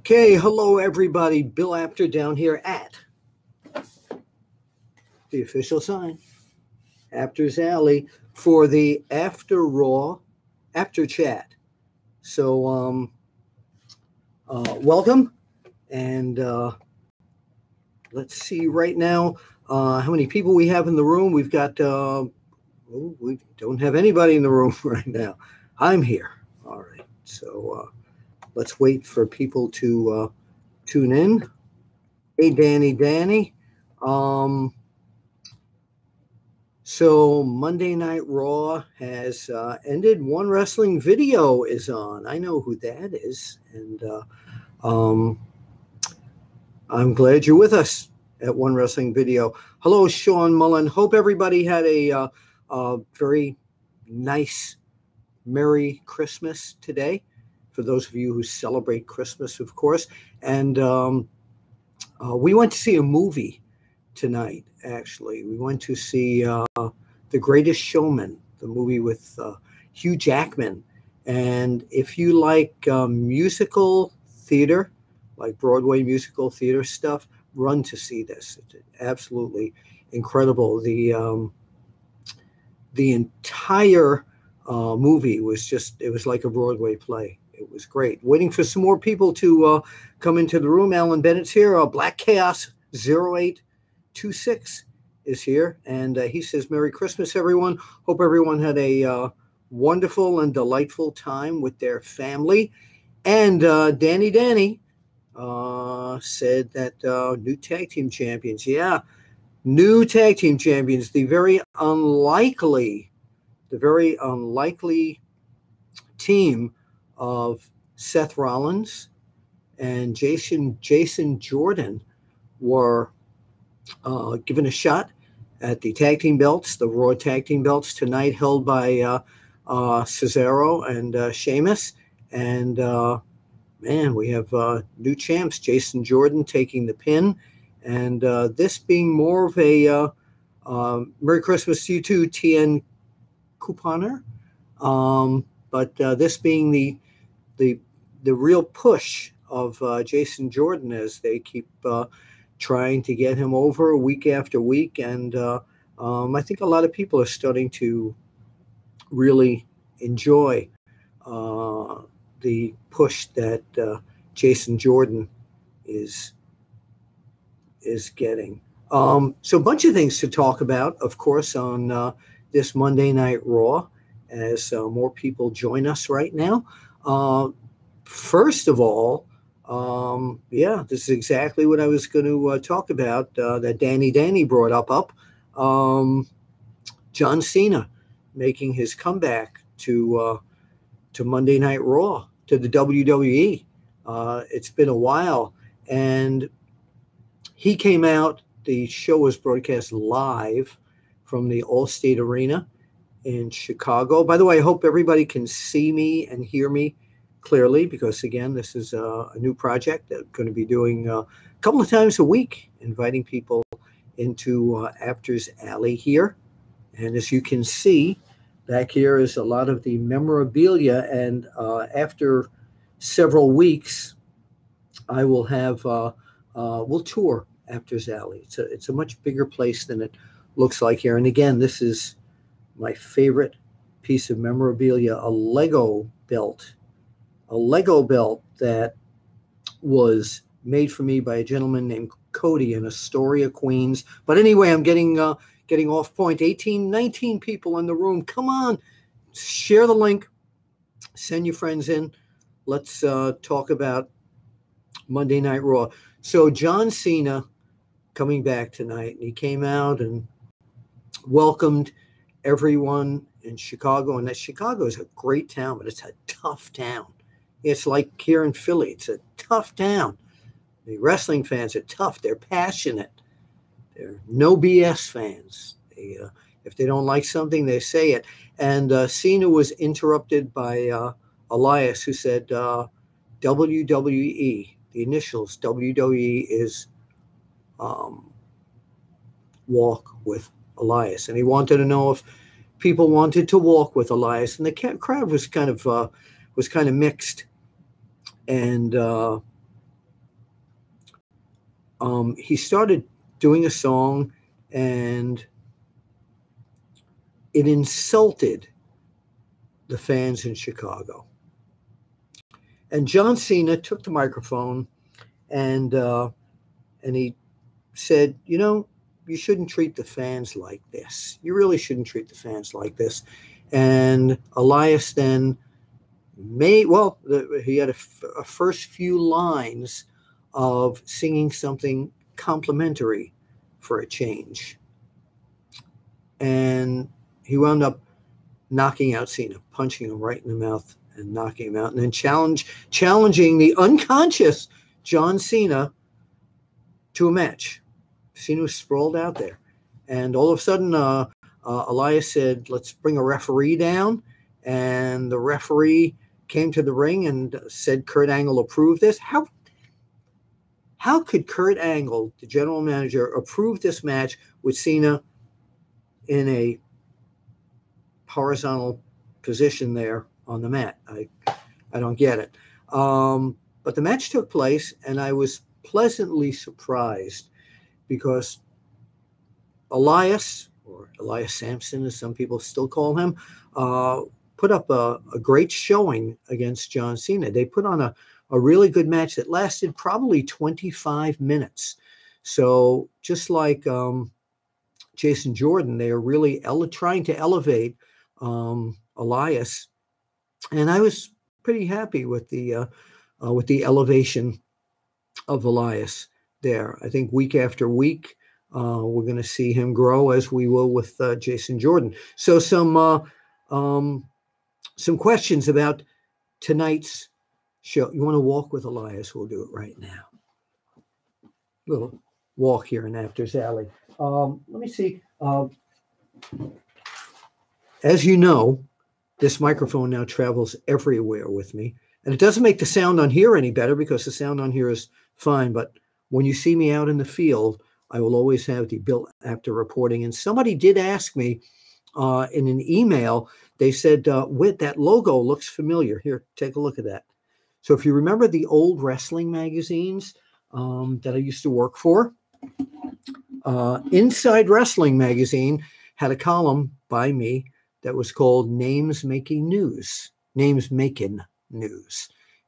Okay, hello everybody. Bill Apter down here at the official sign, Apter's Alley, for the After chat. So, welcome, and let's see right now how many people we have in the room. We've got, we don't have anybody in the room right now. I'm here. All right, so let's wait for people to tune in. Hey, Danny. So Monday Night Raw has ended. One Wrestling Video is on. I know who that is, and I'm glad you're with us at One Wrestling Video. Hello, Sean Mullen. Hope everybody had a very nice, Merry Christmas today. For those of you who celebrate Christmas, of course, and we went to see a movie tonight. Actually, we went to see The Greatest Showman, the movie with Hugh Jackman. And if you like musical theater, like Broadway musical theater stuff, run to see this. It's absolutely incredible. The entire movie was it was like a Broadway play. It was great. Waiting for some more people to come into the room. Alan Bennett's here. Black Chaos 0826 is here. And he says, Merry Christmas, everyone. Hope everyone had a wonderful and delightful time with their family. And Danny said that new tag team champions. Yeah, new tag team champions. The very unlikely team of Seth Rollins and Jason Jordan were given a shot at the tag team belts, the Raw tag team belts tonight, held by Cesaro and Sheamus. And man, we have new champs, Jason Jordan taking the pin, and this being more of a Merry Christmas to you too, TN couponer. But this being the real push of Jason Jordan as they keep trying to get him over week after week. And I think a lot of people are starting to really enjoy the push that Jason Jordan is getting. So a bunch of things to talk about, of course, on this Monday Night Raw, as more people join us right now. First of all, this is exactly what I was going to talk about, that Danny brought up. John Cena making his comeback to Monday Night Raw, to the WWE. It's been a while, and he came out. The show was broadcast live from the Allstate Arena in Chicago. By the way, I hope everybody can see me and hear me clearly, because again, this is a new project that I'm going to be doing a couple of times a week, inviting people into Apter's Alley here. And as you can see, back here is a lot of the memorabilia. And after several weeks, I will have we'll tour Apter's Alley. It's a much bigger place than it looks like here. And again, this is my favorite piece of memorabilia, a Lego belt that was made for me by a gentleman named Cody in Astoria, Queens. But anyway, I'm getting off point. 19 people in the room. Come on, share the link, send your friends in. Let's talk about Monday Night Raw. So John Cena coming back tonight, and he came out and welcomed everyone in Chicago. And that Chicago is a great town, but it's a tough town. It's like here in Philly. It's a tough town. The wrestling fans are tough. They're passionate. They're no BS fans. If they don't like something, they say it. And Cena was interrupted by Elias, who said WWE, the initials WWE is walk with Elias. And he wanted to know if people wanted to walk with Elias. And the crowd was kind of mixed. And he started doing a song, and it insulted the fans in Chicago. And John Cena took the microphone, and he said, you shouldn't treat the fans like this. You really shouldn't treat the fans like this. And Elias then he had a first few lines of singing something complimentary for a change. And he wound up knocking out Cena, punching him right in the mouth and knocking him out, and then challenging the unconscious John Cena to a match. Cena was sprawled out there. And all of a sudden, Elias said, let's bring a referee down. And the referee came to the ring and said Kurt Angle approved this. How could Kurt Angle, the general manager, approve this match with Cena in a horizontal position there on the mat? I don't get it. But the match took place, and I was pleasantly surprised because Elias, or Elias Sampson as some people still call him, put up a great showing against John Cena. They put on a really good match that lasted probably 25 minutes. So just like Jason Jordan, they are really trying to elevate Elias, and I was pretty happy with the elevation of Elias there. I think week after week, we're going to see him grow, as we will with Jason Jordan. So some questions about tonight's show. You want to walk with Elias? We'll do it right now. Little walk here in Apter's Alley. Let me see. As you know, this microphone now travels everywhere with me. And it doesn't make the sound on here any better because the sound on here is fine. But when you see me out in the field, I will always have the Bill Apter reporting. And somebody did ask me in an email, they said, Whit, that logo looks familiar. Here, take a look at that. So if you remember the old wrestling magazines that I used to work for, Inside Wrestling Magazine had a column by me that was called Names Making News.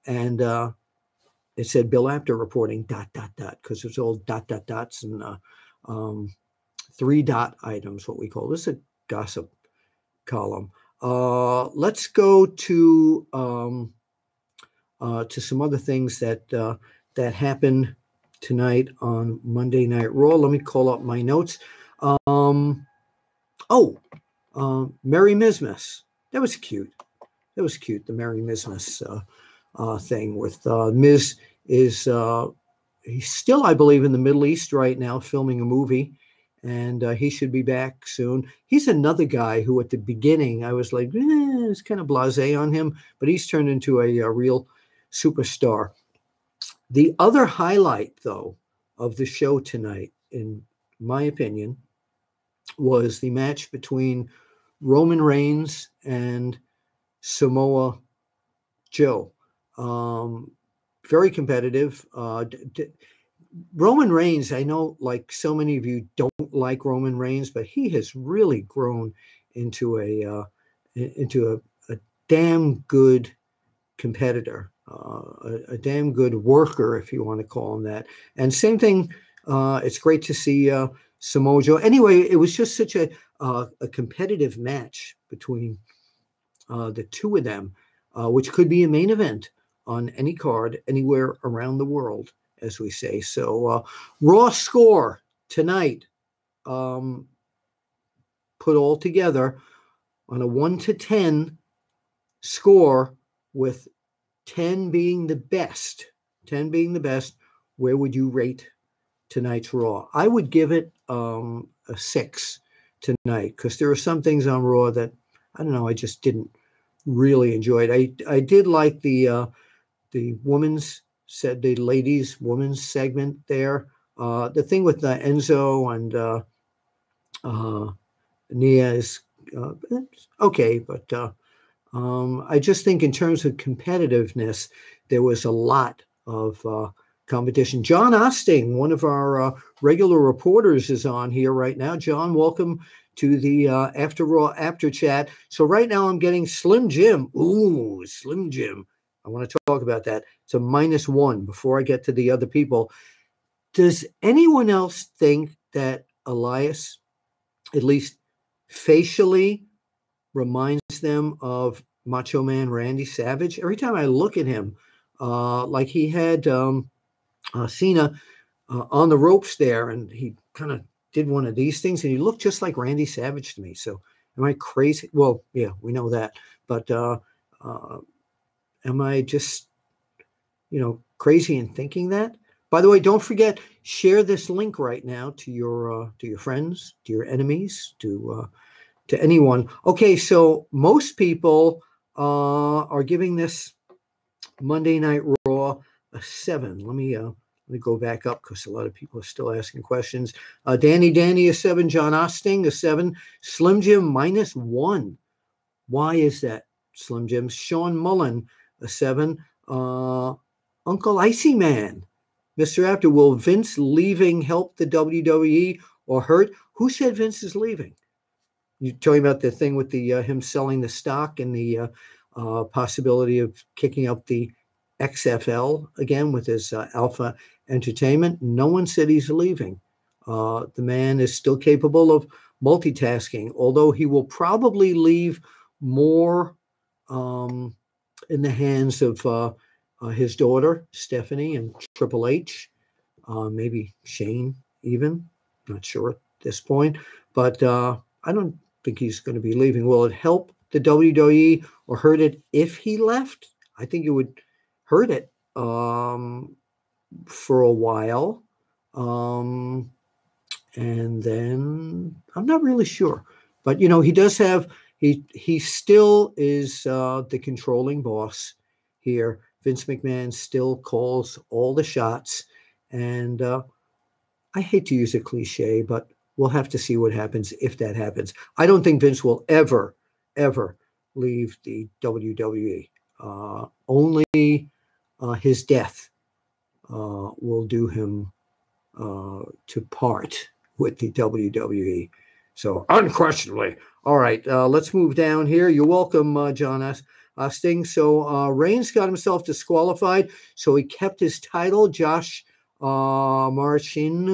And it said Bill Apter reporting ... because it's all ... and 3 dot items, what we call this, a gossip column. Let's go to some other things that happened tonight on Monday Night Raw. Let me call up my notes. Merry Mizmas. That was cute. The Merry Mizmas thing with Miz is he's still, I believe, in the Middle East right now filming a movie, and he should be back soon. He's another guy who at the beginning I was like, it's kind of blasé on him, but he's turned into a real superstar. The other highlight, though, of the show tonight, in my opinion, was the match between Roman Reigns and Samoa Joe. Very competitive. Roman Reigns, I know like so many of you don't like Roman Reigns, but he has really grown into a damn good competitor, a damn good worker, if you want to call him that. And same thing, it's great to see Samoa Joe. Anyway, it was just such a competitive match between the two of them, which could be a main event on any card anywhere around the world, as we say. So Raw score tonight, put all together on a 1 to 10 score, with 10 being the best. Where would you rate tonight's Raw? I would give it a 6 tonight, because there are some things on Raw that, I don't know, I just didn't really enjoy it. I did like the women's segment there. The thing with Enzo and Nia is okay, but I just think in terms of competitiveness, there was a lot of competition. John Osting, one of our regular reporters, is on here right now. John, welcome to the After Raw Apter chat. So right now I'm getting Slim Jim. Ooh, Slim Jim. I want to talk about that. It's a -1 before I get to the other people. Does anyone else think that Elias, at least facially, reminds them of Macho Man Randy Savage? Every time I look at him, like he had Cena on the ropes there, and he kind of did one of these things, and he looked just like Randy Savage to me. So am I crazy? Well, yeah, we know that. But am I just, crazy in thinking that? By the way, don't forget, share this link right now to your friends, to your enemies, to anyone. Okay, so most people are giving this Monday Night Raw a 7. Let me go back up because a lot of people are still asking questions. Danny a 7, John Osting a 7, Slim Jim -1. Why is that, Slim Jim? Sean Mullen a 7, Uncle Icy Man. Mr. Apter, will Vince leaving help the WWE or hurt? Who said Vince is leaving? You talking about the thing with the him selling the stock and the possibility of kicking up the XFL again with his Alpha Entertainment? No one said he's leaving. The man is still capable of multitasking, although he will probably leave more in the hands of his daughter, Stephanie, and Triple H, maybe Shane even. Not sure at this point. But I don't think he's going to be leaving. Will it help the WWE or hurt it if he left? I think it would hurt it for a while. And then I'm not really sure. But, he does have, he still is the controlling boss here. Vince McMahon still calls all the shots. And I hate to use a cliche, but we'll have to see what happens if that happens. I don't think Vince will ever leave the WWE. Only his death will do him to part with the WWE. So unquestionably. All right, let's move down here. You're welcome, John Osting. So Reigns got himself disqualified, so he kept his title. Josh Marchin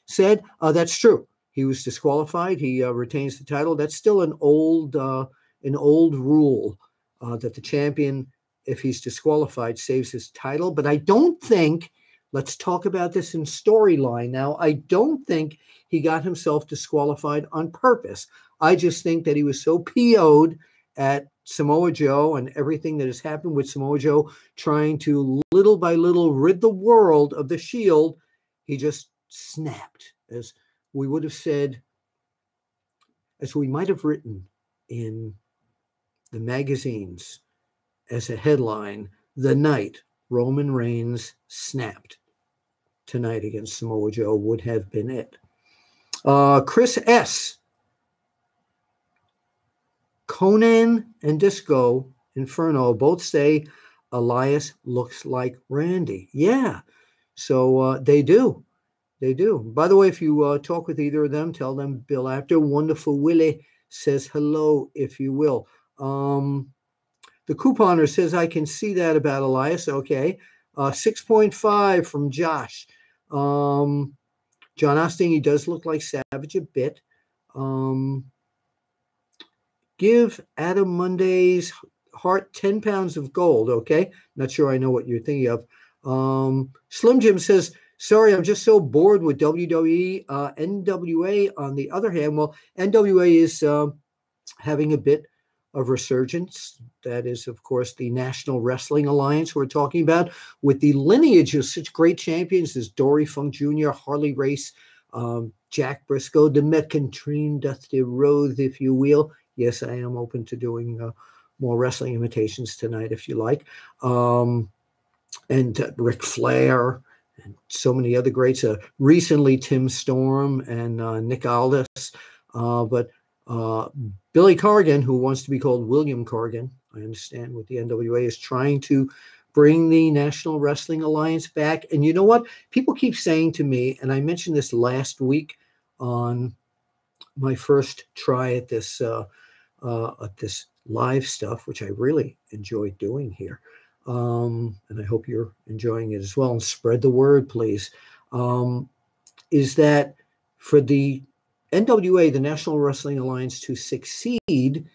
said that's true. He was disqualified. He retains the title. That's still an old rule that the champion, if he's disqualified, saves his title. But I don't think, let's talk about this in storyline now, I don't think he got himself disqualified on purpose. I just think that he was so PO'd at Samoa Joe and everything that has happened with Samoa Joe, trying to little by little rid the world of the Shield, he just snapped, as we would have said, as we might have written in the magazines as a headline, the night Roman Reigns snapped tonight against Samoa Joe would have been it. Chris S. Conan and Disco Inferno both say Elias looks like Randy. Yeah, so they do. They do. By the way, if you talk with either of them, tell them Bill Apter, Wonderful Willie, says hello, if you will. The couponer says, I can see that about Elias. Okay. 6.5 from Josh. John Osting, he does look like Savage a bit. Give Adam Monday's heart 10 pounds of gold. Okay. Not sure I know what you're thinking of. Slim Jim says, sorry, I'm just so bored with WWE. NWA, on the other hand, well, NWA is having a bit of resurgence. That is, of course, the National Wrestling Alliance we're talking about, with the lineage of such great champions as Dory Funk Jr., Harley Race, Jack Briscoe, the Mecantrine, Dusty Rhodes, if you will. Yes, I am open to doing more wrestling imitations tonight, if you like. And Ric Flair and so many other greats. Recently, Tim Storm and Nick Aldis. But Billy Corgan, who wants to be called William Corgan, I understand, with the NWA, is trying to bring the National Wrestling Alliance back. And you know what? People keep saying to me, and I mentioned this last week on my first try at this live stuff, which I really enjoy doing here. And I hope you're enjoying it as well. And spread the word, please. Is that for the NWA, the National Wrestling Alliance, to succeed,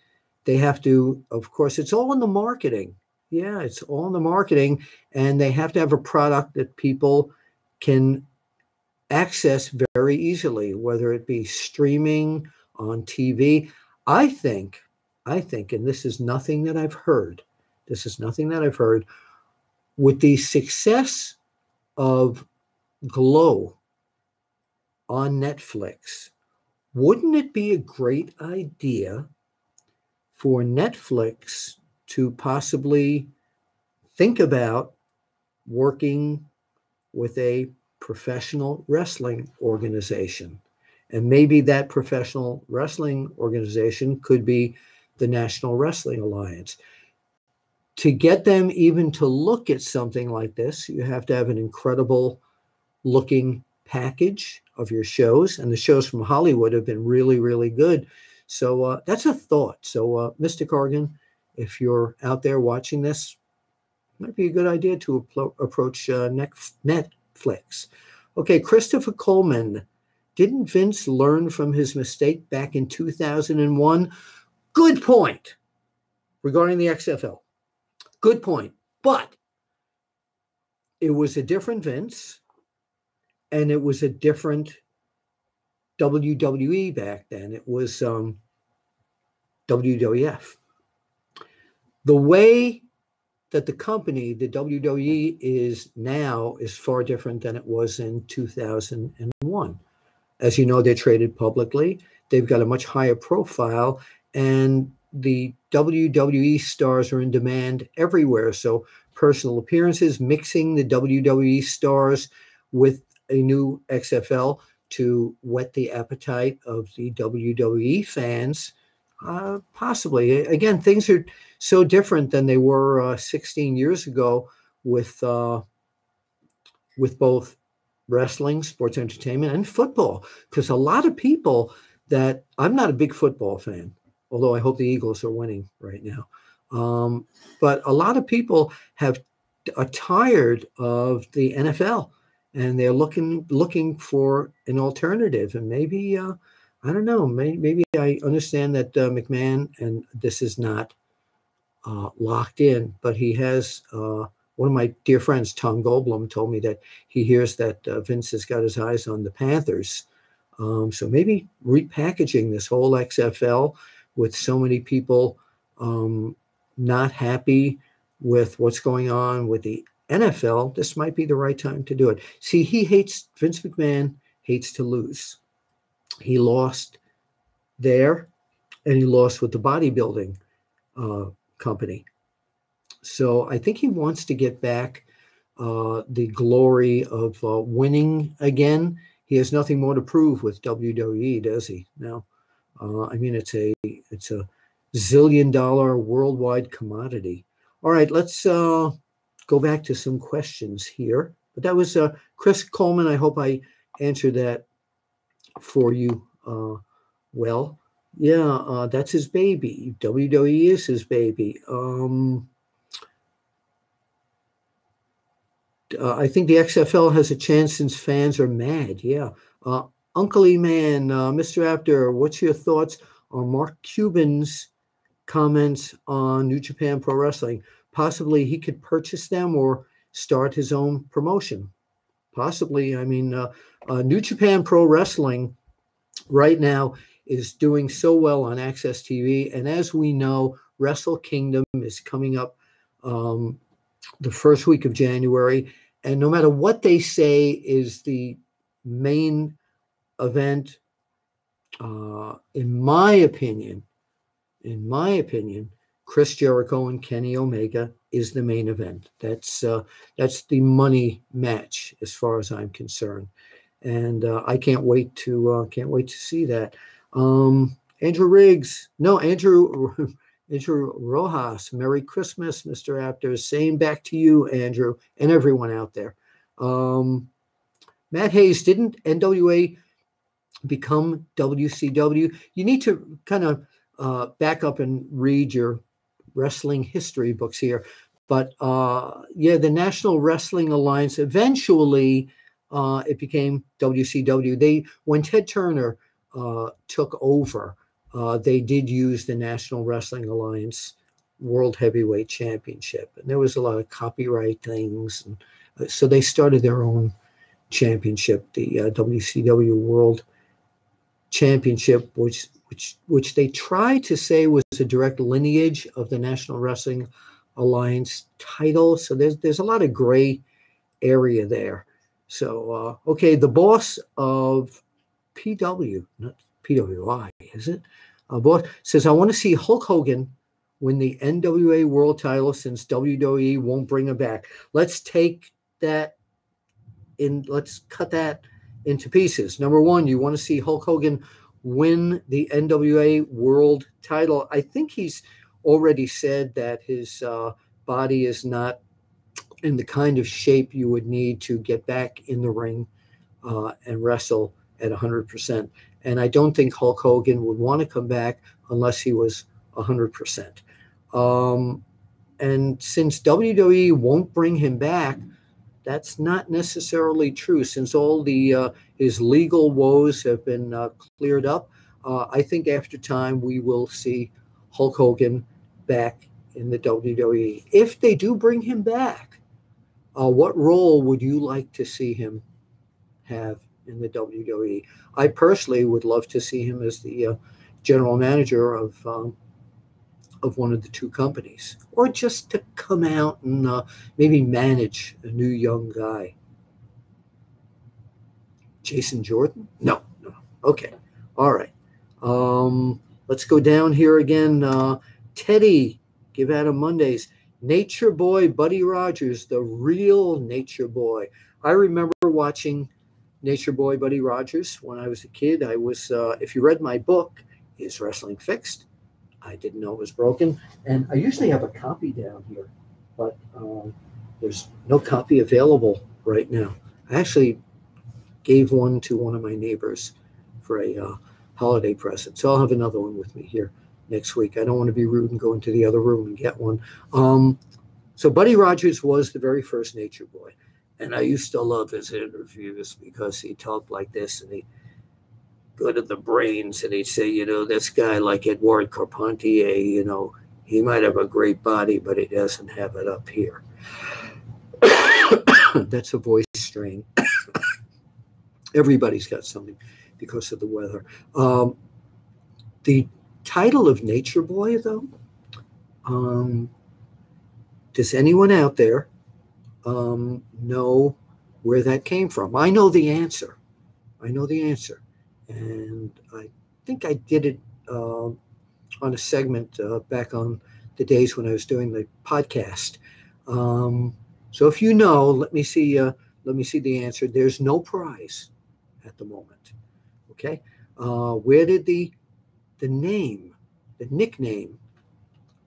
they have to, of course, it's all in the marketing. Yeah, it's all in the marketing. And they have to have a product that people can access very easily, whether it be streaming on TV. I think, and this is nothing that I've heard, with the success of Glow on Netflix, wouldn't it be a great idea for Netflix to possibly think about working with a professional wrestling organization? And maybe that professional wrestling organization could be the National Wrestling Alliance. To get them even to look at something like this, you have to have an incredible looking package of your shows. And the shows from Hollywood have been really, really good. So that's a thought. So Mr. Corrigan, if you're out there watching this, it might be a good idea to approach Netflix. Okay, Christopher Coleman. Didn't Vince learn from his mistake back in 2001? Good point regarding the XFL. Good point. But it was a different Vince, and it was a different WWE back then. It was WWF. The way that the company, the WWE, is now is far different than it was in 2001. As you know, they're traded publicly. They've got a much higher profile, and the WWE stars are in demand everywhere. So personal appearances, mixing the WWE stars with a new XFL to whet the appetite of the WWE fans, possibly. Again, things are so different than they were 16 years ago with both wrestling, sports entertainment, and football. Because a lot of people that, I'm not a big football fan, although I hope the Eagles are winning right now. But a lot of people are tired of the NFL, and they're looking for an alternative. And maybe, I don't know, maybe I understand that McMahon, and this is not locked in, but he has, one of my dear friends, Tom Goldblum, told me that he hears that Vince has got his eyes on the Panthers. So maybe repackaging this whole XFL with so many people not happy with what's going on with the NFL, this might be the right time to do it. See, Vince McMahon hates to lose. He lost there, and he lost with the bodybuilding company. So I think he wants to get back the glory of winning again. He has nothing more to prove with WWE, does he? No. I mean, it's a $1 zillion worldwide commodity. All right, let's go back to some questions here. But that was Chris Coleman. I hope I answered that for you well. Yeah, that's his baby. WWE is his baby. I think the XFL has a chance since fans are mad. Yeah. Uncle E-Man, Mr. Apter, what's your thoughts on Mark Cuban's comments on New Japan Pro Wrestling? Possibly he could purchase them or start his own promotion. Possibly. I mean, New Japan Pro Wrestling right now is doing so well on Access TV. And as we know, Wrestle Kingdom is coming up the first week of January. And no matter what they say is the main event, in my opinion, Chris Jericho and Kenny Omega is the main event. That's the money match as far as I'm concerned, and I can't wait to see that. Andrew Riggs, no, Andrew Andrew Rojas, Merry Christmas, Mr. Apter. Same back to you, Andrew, and everyone out there. Matt Hayes, didn't NWA become WCW? You need to kind of back up and read your wrestling history books here. But yeah, the National Wrestling Alliance, eventually it became WCW. When Ted Turner took over, they did use the National Wrestling Alliance World Heavyweight Championship. And there was a lot of copyright things. And so they started their own championship, the WCW World Championship, which they tried to say was a direct lineage of the National Wrestling Alliance title. So there's a lot of gray area there. So okay, the boss of PW, not PWI, is it? Boss says, I want to see Hulk Hogan win the NWA World title since WWE won't bring him back. Let's take that let's cut that into pieces. Number one, you want to see Hulk Hogan win the NWA World title. I think he's already said that his body is not in the kind of shape you would need to get back in the ring and wrestle at 100%. And I don't think Hulk Hogan would want to come back unless he was 100%. And since WWE won't bring him back, that's not necessarily true. Since all the his legal woes have been cleared up, I think after time we will see Hulk Hogan back in the WWE. If they do bring him back, what role would you like to see him have in the WWE? I personally would love to see him as the general manager of one of the two companies, or just to come out and maybe manage a new young guy. Jason Jordan? No. Okay. All right. Let's go down here again. Teddy, give Adam Mondays. Nature Boy Buddy Rogers, the real Nature Boy. I remember watching Nature Boy Buddy Rogers when I was a kid. I was, if you read my book, Is Wrestling Fixed? I didn't know it was broken. And I usually have a copy down here, but there's no copy available right now. I actually gave one to one of my neighbors for a holiday present. So I'll have another one with me here next week. I don't want to be rude and go into the other room and get one. So Buddy Rogers was the very first Nature Boy. And I used to love his interviews because he talked like this and he go to the brains and he'd say, this guy like Edouard Carpentier, he might have a great body, but he doesn't have it up here. That's a voice strain. Everybody's got something because of the weather. The title of Nature Boy, though, does anyone out there know where that came from? I know the answer. And I think I did it on a segment back on the days when I was doing the podcast. So if you know, let me see the answer. There's no prize at the moment. Okay, where did the nickname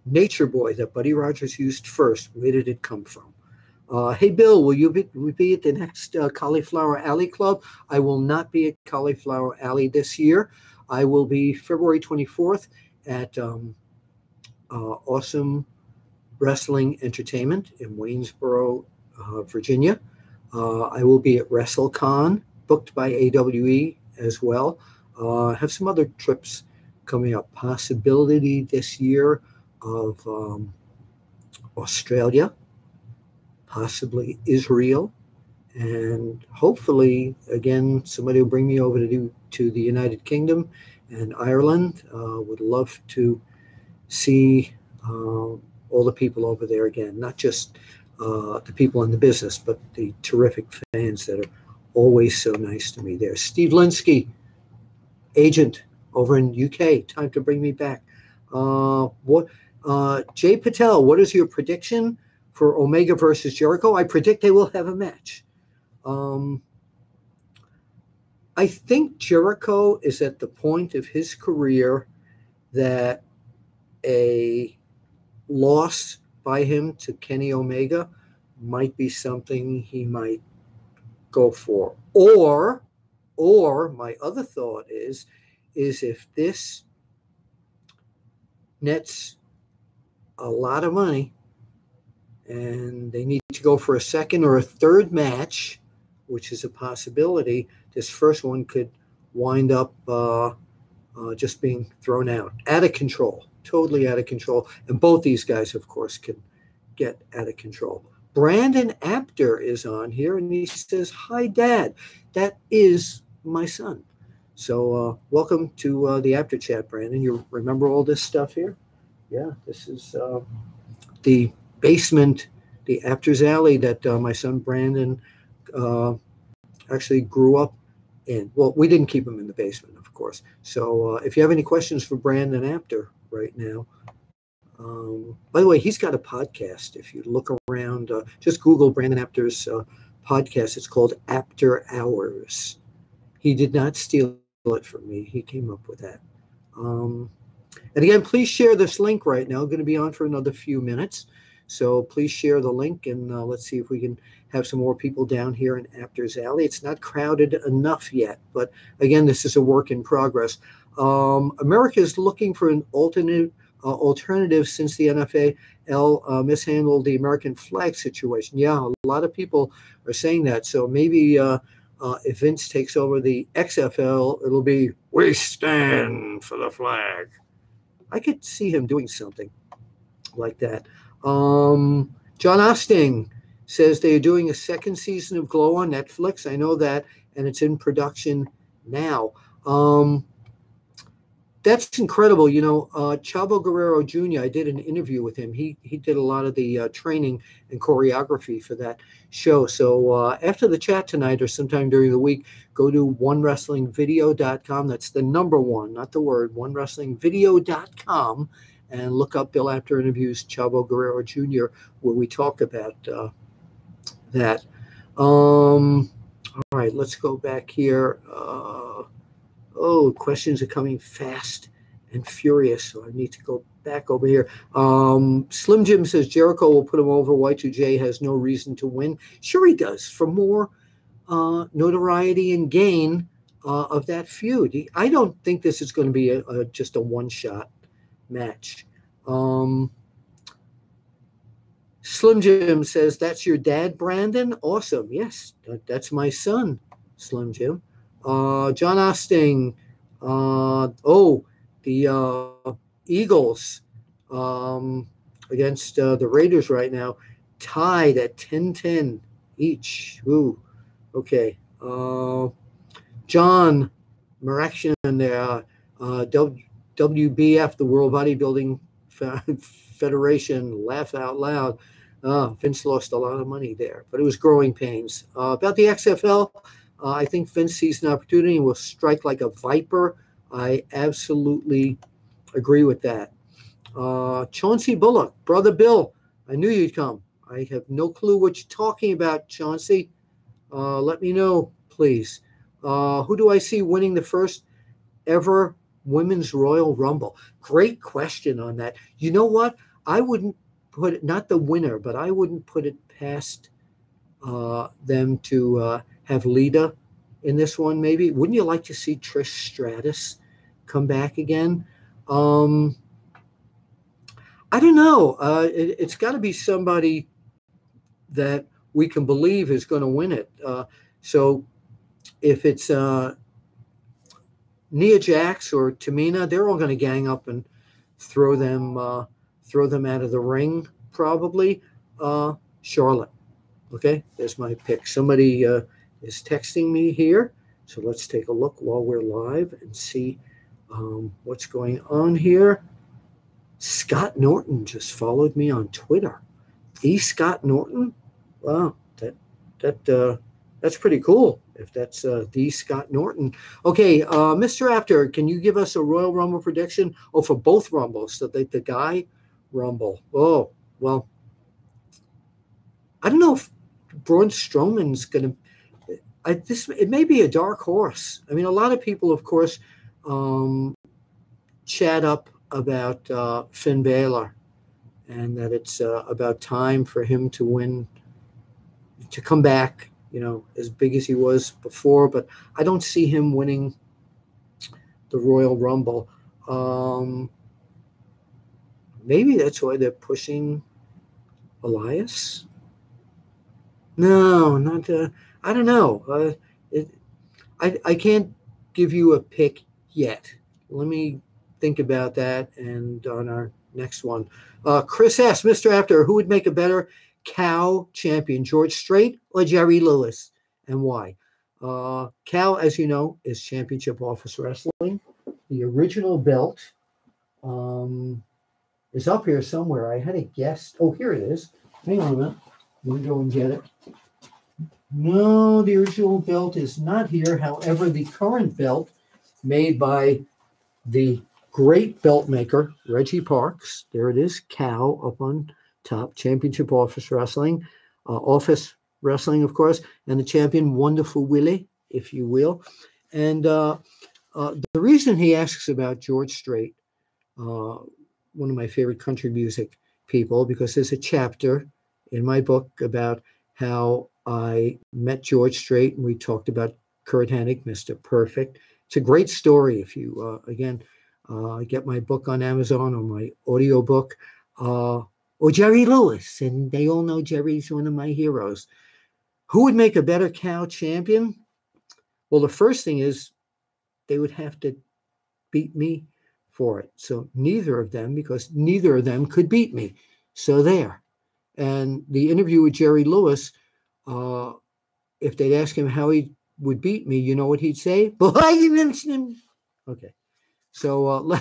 Nature Boy that Buddy Rogers used first? Where did it come from? Hey, Bill, will you be at the next Cauliflower Alley Club? I will not be at Cauliflower Alley this year. I will be February 24th at Awesome Wrestling Entertainment in Waynesboro, Virginia. I will be at WrestleCon, booked by AWE as well. Have some other trips coming up. Possibility this year of Australia, possibly Israel, and hopefully, again, somebody will bring me over to the United Kingdom and Ireland. Would love to see all the people over there again, not just the people in the business, but the terrific fans that are always so nice to me there. Steve Linsky, agent over in UK, time to bring me back. Jay Patel, what is your prediction for Omega versus Jericho? I predict they will have a match. I think Jericho is at the point of his career that a loss by him to Kenny Omega might be something he might go for. Or my other thought is if this nets a lot of money and they need to go for a second or a third match, which is a possibility, this first one could wind up just being thrown out of control, totally out of control. And both these guys, of course, can get out of control. Brandon Apter is on here, and he says, "Hi, Dad. That is my son." So welcome to the Apter chat, Brandon. You remember all this stuff here? Yeah, this is the basement, the Apter's Alley that my son Brandon actually grew up in. Well, we didn't keep him in the basement, of course. So if you have any questions for Brandon Apter right now, by the way, he's got a podcast. If you look around, just Google Brandon Apter's podcast. It's called Apter Hours. He did not steal it from me. He came up with that. And again, please share this link right now. I'm going to be on for another few minutes. So please share the link, and let's see if we can have some more people down here in Apter's Alley. It's not crowded enough yet, but again, this is a work in progress. America is looking for an alternative since the NFL mishandled the American flag situation. Yeah, a lot of people are saying that. So maybe if Vince takes over the XFL, it'll be, "We stand for the flag." I could see him doing something like that. John Osting says they're doing a second season of Glow on Netflix. I know that, and it's in production now. That's incredible. You know, Chavo Guerrero Jr., I did an interview with him. He did a lot of the training and choreography for that show. So after the chat tonight or sometime during the week, go to onewrestlingvideo.com. That's the number one, not the word, onewrestlingvideo.com, and look up Bill Apter Interviews Chavo Guerrero Jr., where we talk about that. All right, let's go back here. Questions are coming fast and furious, so I need to go back over here. Slim Jim says Jericho will put him over. Y2J has no reason to win. Sure he does, for more notoriety and gain of that feud. I don't think this is going to be just a one-shot match. Slim Jim says, "That's your dad, Brandon?" Awesome. Yes, that's my son, Slim Jim. John Osting, the Eagles against the Raiders right now, tied at 10-10 each. Ooh, okay. John Maraction there, WBF, the World Bodybuilding Federation, laugh out loud. Vince lost a lot of money there, but it was growing pains. About the XFL, I think Vince sees an opportunity and will strike like a viper. I absolutely agree with that. Chauncey Bullock, Brother Bill, I knew you'd come. I have no clue what you're talking about, Chauncey. Let me know, please. Who do I see winning the first ever Women's Royal Rumble? Great question on that. You know what? I wouldn't put it, not the winner, but I wouldn't put it past them to have Lita in this one, maybe. Wouldn't you like to see Trish Stratus come back again? I don't know. It's got to be somebody that we can believe is going to win it. So if it's Nia Jax or Tamina, they're all going to gang up and throw them out of the ring, probably. Charlotte. Okay, there's my pick. Somebody is texting me here, so let's take a look while we're live and see what's going on here. Scott Norton just followed me on Twitter. The Scott Norton? Wow, that's pretty cool if that's the Scott Norton. Okay, Mr. Apter, can you give us a Royal Rumble prediction? Oh, for both Rumbles, so the guy Rumble. Oh, well, I don't know if Braun Strowman's going to – it may be a dark horse. I mean, a lot of people, of course, chat up about Finn Balor, and that it's about time for him to win, to come back, as big as he was before. But I don't see him winning the Royal Rumble. Um, Maybe that's why they're pushing Elias. No, not. I don't know. I can't give you a pick yet. Let me think about that. And on our next one, Chris asks, Mr. Apter, who would make a better cow champion, George Strait or Jerry Lewis, and why? Cow, as you know, is Championship Office Wrestling. The original belt is up here somewhere. I had a guess. Oh, here it is. Hang on a minute. Let me go and get it. No, the original belt is not here. However, the current belt, made by the great belt maker, Reggie Parks, there it is, cow up on top, Championship Office Wrestling, of course, and the champion, Wonderful Willie, if you will. And the reason he asks about George Strait, one of my favorite country music people, because there's a chapter in my book about how I met George Strait, and we talked about Kurt Hennig, Mr. Perfect. It's a great story. If you, get my book on Amazon or my audiobook, or Jerry Lewis, and they all know Jerry's one of my heroes. Who would make a better cow champion? Well, the first thing is they would have to beat me for it. So neither of them, because neither of them could beat me. So there. And the interview with Jerry Lewis, if they'd ask him how he would beat me, you know what he'd say? Okay. So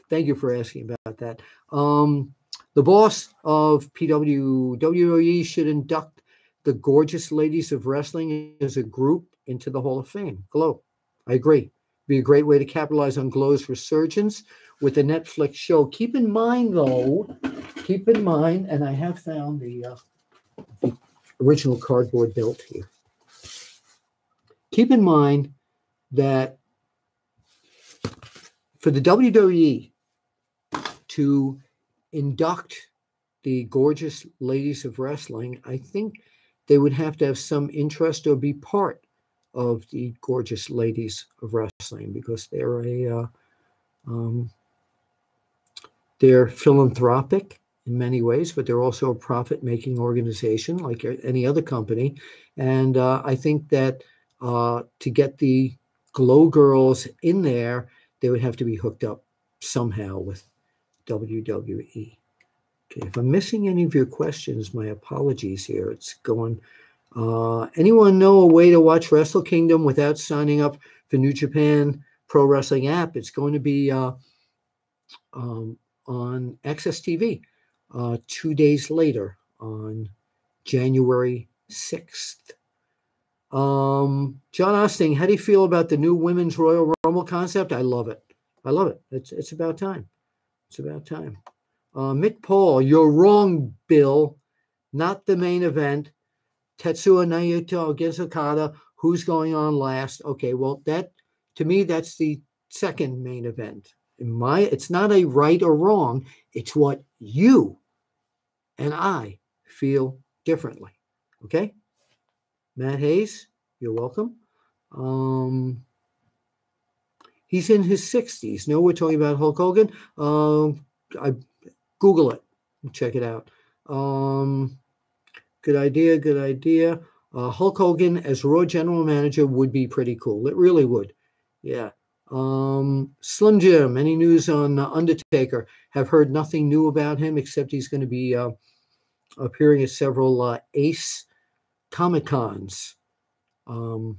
thank you for asking about that. The boss of WWE should induct the Gorgeous Ladies of Wrestling as a group into the Hall of Fame. Glow. I agree. Be a great way to capitalize on Glow's resurgence with the Netflix show. Keep in mind, and I have found the original cardboard belt here. Keep in mind that for the WWE to induct the Gorgeous Ladies of Wrestling, I think they would have to have some interest or be part of the Gorgeous Ladies of Wrestling, because they're philanthropic in many ways, but they're also a profit-making organization like any other company. And I think that to get the Glow Girls in there, they would have to be hooked up somehow with WWE. Okay, if I'm missing any of your questions, my apologies here. It's going. Anyone know a way to watch Wrestle Kingdom without signing up for New Japan Pro Wrestling app? It's going to be on Access TV 2 days later on January 6th. John Osting, how do you feel about the new Women's Royal Rumble concept? I love it. It's about time. Mick Paul, you're wrong, Bill. Not the main event. Tetsuya Naito against Okada. Who's going on last? Okay, well, that to me, that's the second main event. It's not a right or wrong. It's what you and I feel differently. Okay? Matt Hayes, you're welcome. He's in his 60s. No, we're talking about Hulk Hogan. I Google it. Check it out. Good idea. Hulk Hogan as Raw General Manager would be pretty cool. It really would. Yeah. Slim Jim, any news on Undertaker? Have heard nothing new about him except he's going to be appearing at several Ace Comic-Cons. But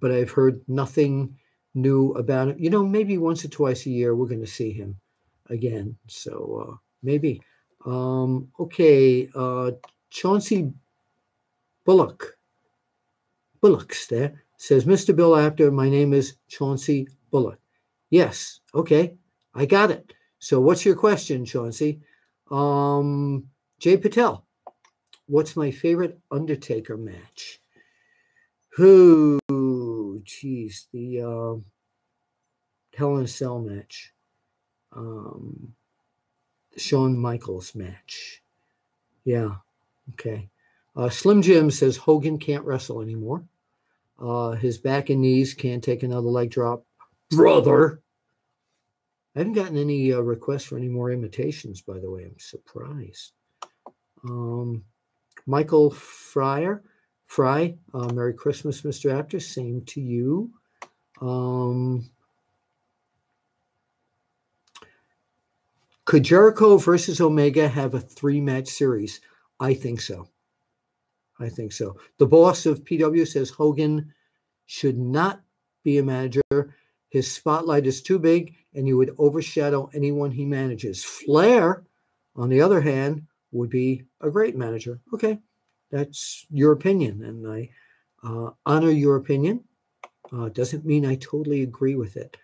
I've heard nothing new about it. Maybe once or twice a year we're going to see him again. So maybe. Okay. Chauncey Bullocks there says, Mr. Bill Apter, my name is Chauncey Bullock. Yes. Okay. I got it. So what's your question, Chauncey? Jay Patel, what's my favorite Undertaker match? The Hell in a Cell match. The Shawn Michaels match. Yeah, okay. Slim Jim says Hogan can't wrestle anymore. His back and knees can't take another leg drop. Brother! I haven't gotten any requests for any more imitations, by the way. I'm surprised. Michael Fry, Merry Christmas, Mr. Apter. Same to you. Could Jericho versus Omega have a 3-match series? I think so. I think so. The boss of PW says Hogan should not be a manager. His spotlight is too big, and he would overshadow anyone he manages. Flair, on the other hand, would be a great manager. Okay, that's your opinion, and I honor your opinion. Doesn't mean I totally agree with it.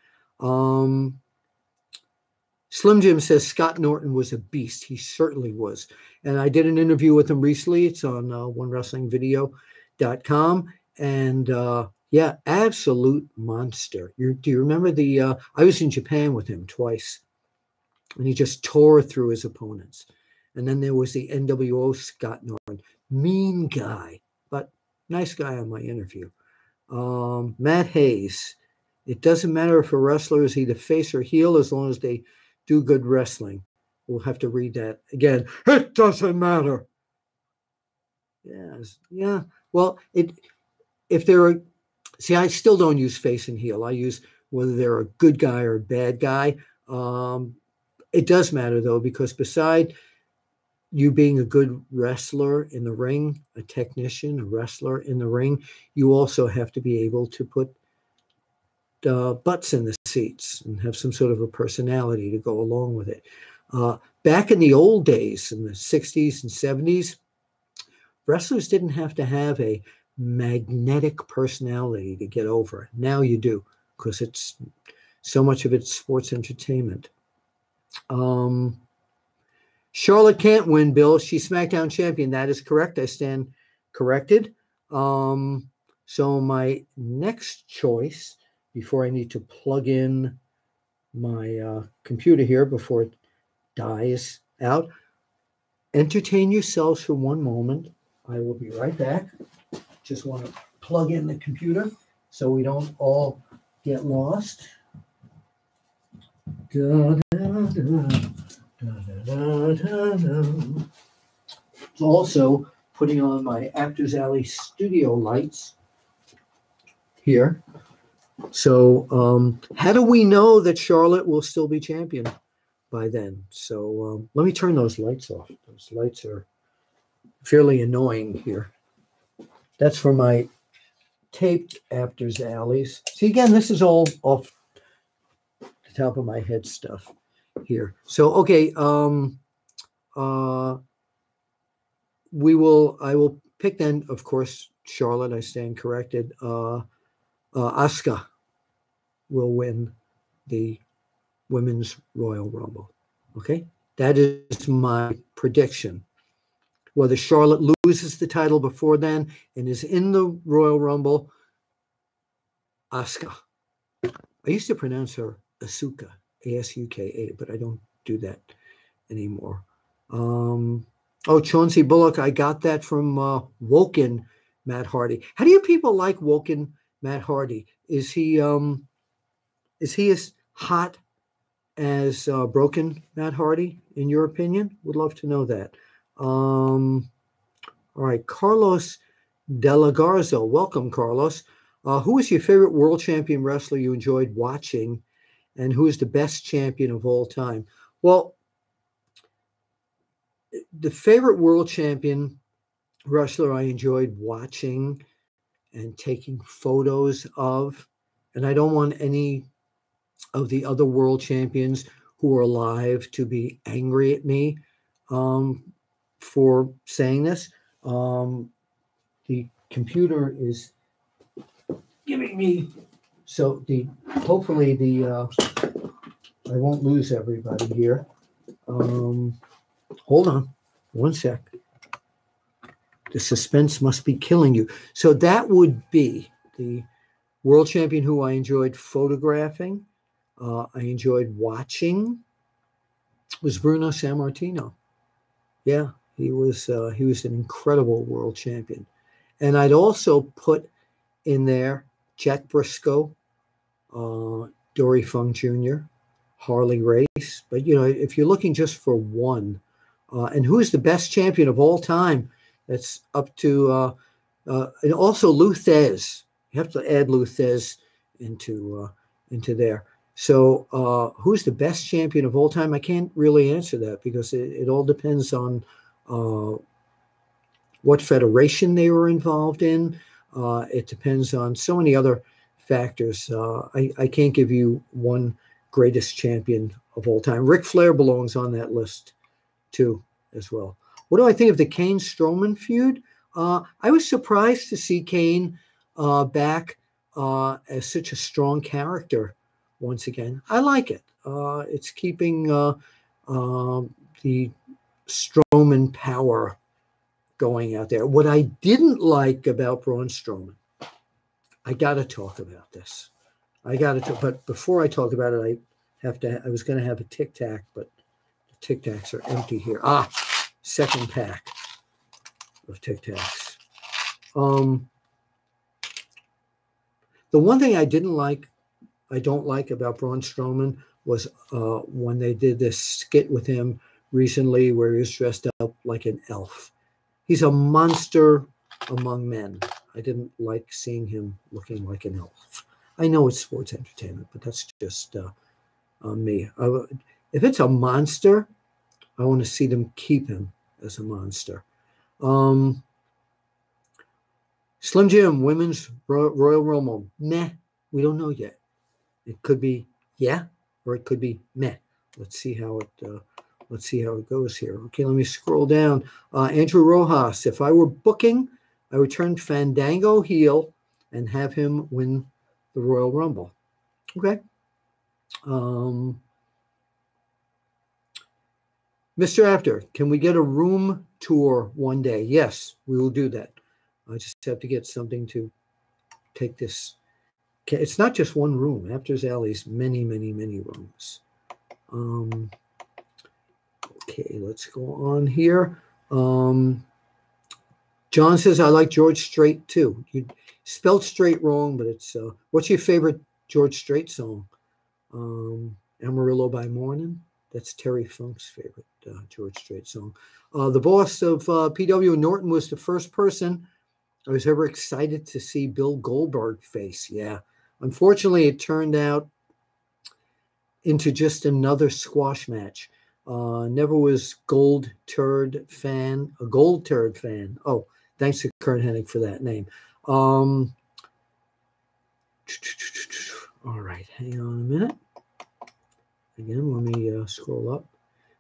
Slim Jim says Scott Norton was a beast. He certainly was. And I did an interview with him recently. It's on onewrestlingvideo.com. And yeah, absolute monster. Do you remember I was in Japan with him twice. And he just tore through his opponents. And then there was the NWO Scott Norton. Mean guy, but nice guy on my interview. Matt Hayes. It doesn't matter if a wrestler is either face or heel as long as they do good wrestling. We'll have to read that again. It doesn't matter. Yes. Yeah. Well, if they're I still don't use face and heel. I use whether they're a good guy or a bad guy. It does matter though, because beside you being a good wrestler in the ring, a technician, a wrestler in the ring, you also have to be able to put butts in the seats and have some sort of a personality to go along with it. Back in the old days, in the 60s and 70s, wrestlers didn't have to have a magnetic personality to get over. Now you do, because it's so much of it's sports entertainment. Charlotte can't win, Bill. She's SmackDown champion. That is correct. I stand corrected. So my next choice, before I need to plug in my computer here before it dies out, entertain yourselves for one moment. I will be right back. Just want to plug in the computer so we don't all get lost. Da, da, da, da, da, da. Also putting on my Actors Alley studio lights here. So how do we know that Charlotte will still be champion by then? So let me turn those lights off. Those lights are fairly annoying here. That's for my taped Apters Alleys. See, again, this is all off the top of my head stuff here. So, okay, I will pick then, of course, Charlotte. I stand corrected. Asuka will win the Women's Royal Rumble. Okay, that is my prediction. Whether Charlotte loses the title before then and is in the Royal Rumble, Asuka. I used to pronounce her Asuka, A-S-U-K-A, but I don't do that anymore. Chauncey Bullock, I got that from Woken Matt Hardy. How do you people like Woken Matt Hardy? Is he as hot as Broken Matt Hardy, in your opinion? Would love to know that. All right, Carlos De La Garza. Welcome, Carlos. Who is your favorite world champion wrestler you enjoyed watching, and who is the best champion of all time? Well, the favorite world champion wrestler I enjoyed watching and taking photos of, and I don't want any of the other world champions who are alive to be angry at me for saying this. The computer is giving me, so hopefully I won't lose everybody here. Hold on one sec. The suspense must be killing you. So that would be the world champion who I enjoyed photographing. I enjoyed watching. was Bruno Sammartino. Yeah, he was an incredible world champion. And I'd also put in there Jack Briscoe, Dory Funk Jr., Harley Race. But, if you're looking just for one, and who is the best champion of all time, that's up to, and also Lou Thez. You have to add Lou Thez into there. So who's the best champion of all time? I can't really answer that because it all depends on what federation they were involved in. It depends on so many other factors. I can't give you one greatest champion of all time. Ric Flair belongs on that list too, as well. What do I think of the Kane-Strowman feud? I was surprised to see Kane back as such a strong character once again. I like it. It's keeping the Strowman power going out there. What I didn't like about Braun Strowman, I got to talk about this. But before I talk about it, I was going to have a Tic Tac, but the Tic Tacs are empty here. Second pack of Tic Tacs. The one thing I don't like about Braun Strowman was when they did this skit with him recently where he was dressed up like an elf. He's a monster among men. I didn't like seeing him looking like an elf. I know it's sports entertainment, but that's just me. If it's a monster, I want to see them keep him as a monster. Slim Jim, Women's Royal Rumble. Meh. We don't know yet. It could be yeah, or it could be meh. Let's see how it goes here. Okay, let me scroll down. Andrew Rojas. If I were booking, I would turn Fandango heel and have him win the Royal Rumble. Okay. Mr. Apter, can we get a room tour one day? Yes, we will do that. I just have to get something to take this. It's not just one room. Apter's Alley's many, many, many rooms. Okay, let's go on here. John says, I like George Strait too. You spelled Strait wrong, but it's, what's your favorite George Strait song? Amarillo by Morning. That's Terry Funk's favorite George Strait song. The boss of PW Norton was the first person I was ever excited to see Bill Goldberg face. Yeah. Unfortunately, it turned out into just another squash match. Never was a gold turd fan. Oh, thanks to Kurt Hennig for that name. All right, hang on a minute. Again, let me scroll up.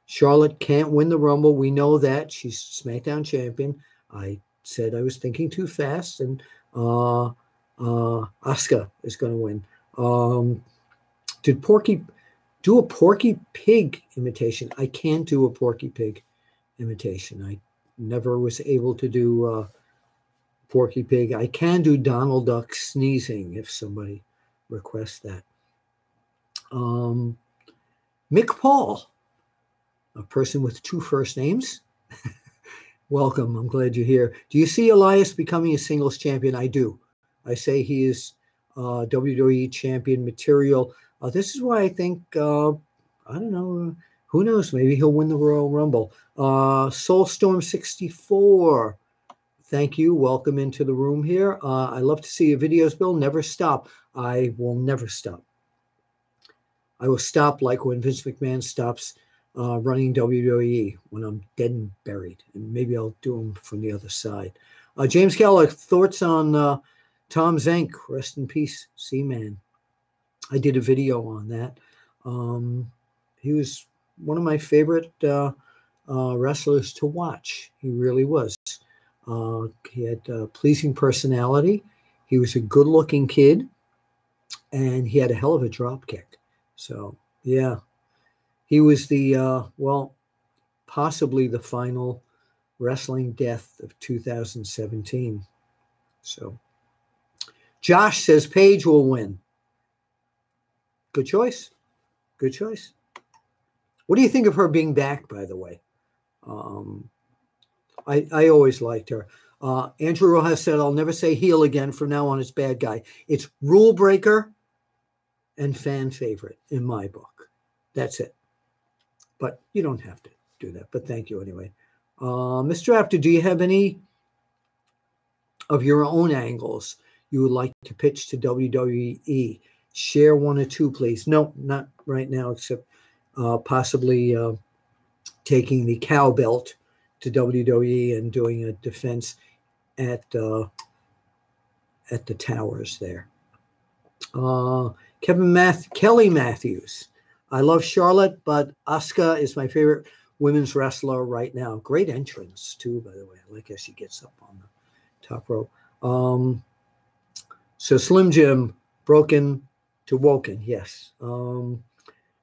Charlotte can't win the Rumble. We know that. She's SmackDown champion. I said I was thinking too fast, and Asuka is going to win. Did Porky do a Porky Pig imitation? I can't do a Porky Pig imitation. I never was able to do Porky Pig. I can do Donald Duck sneezing if somebody requests that. Mick Paul, a person with two first names. Welcome. I'm glad you're here. Do you see Elias becoming a singles champion? I do. I say he is WWE champion material. This is why I think, I don't know, who knows? Maybe he'll win the Royal Rumble. Soulstorm 64. Thank you. Welcome into the room here. I love to see your videos, Bill. Never stop. I will never stop. I will stop like when Vince McMahon stops running WWE when I'm dead and buried. And maybe I'll do them from the other side. James Keller, thoughts on Tom Zenk? Rest in peace, Seaman. I did a video on that. He was one of my favorite wrestlers to watch. He really was. He had a pleasing personality. He was a good-looking kid. And he had a hell of a drop kick. So, yeah. He was the, possibly the final wrestling death of 2017. So, Josh says Paige will win. Good choice. Good choice. What do you think of her being back, by the way? Um, I always liked her. Andrew Rojas said, I'll never say heel again. From now on, it's bad guy. It's rule breaker and fan favorite in my book. That's it. But you don't have to do that. But thank you anyway. Mr. Apter, do you have any of your own angles you would like to pitch to WWE? Share one or two, please. No, not right now, except possibly taking the cow belt to WWE and doing a defense at the towers there. Kelly Matthews. I love Charlotte, but Asuka is my favorite women's wrestler right now. Great entrance too, by the way. I like how she gets up on the top rope. So Slim Jim, broken to woken. Yes.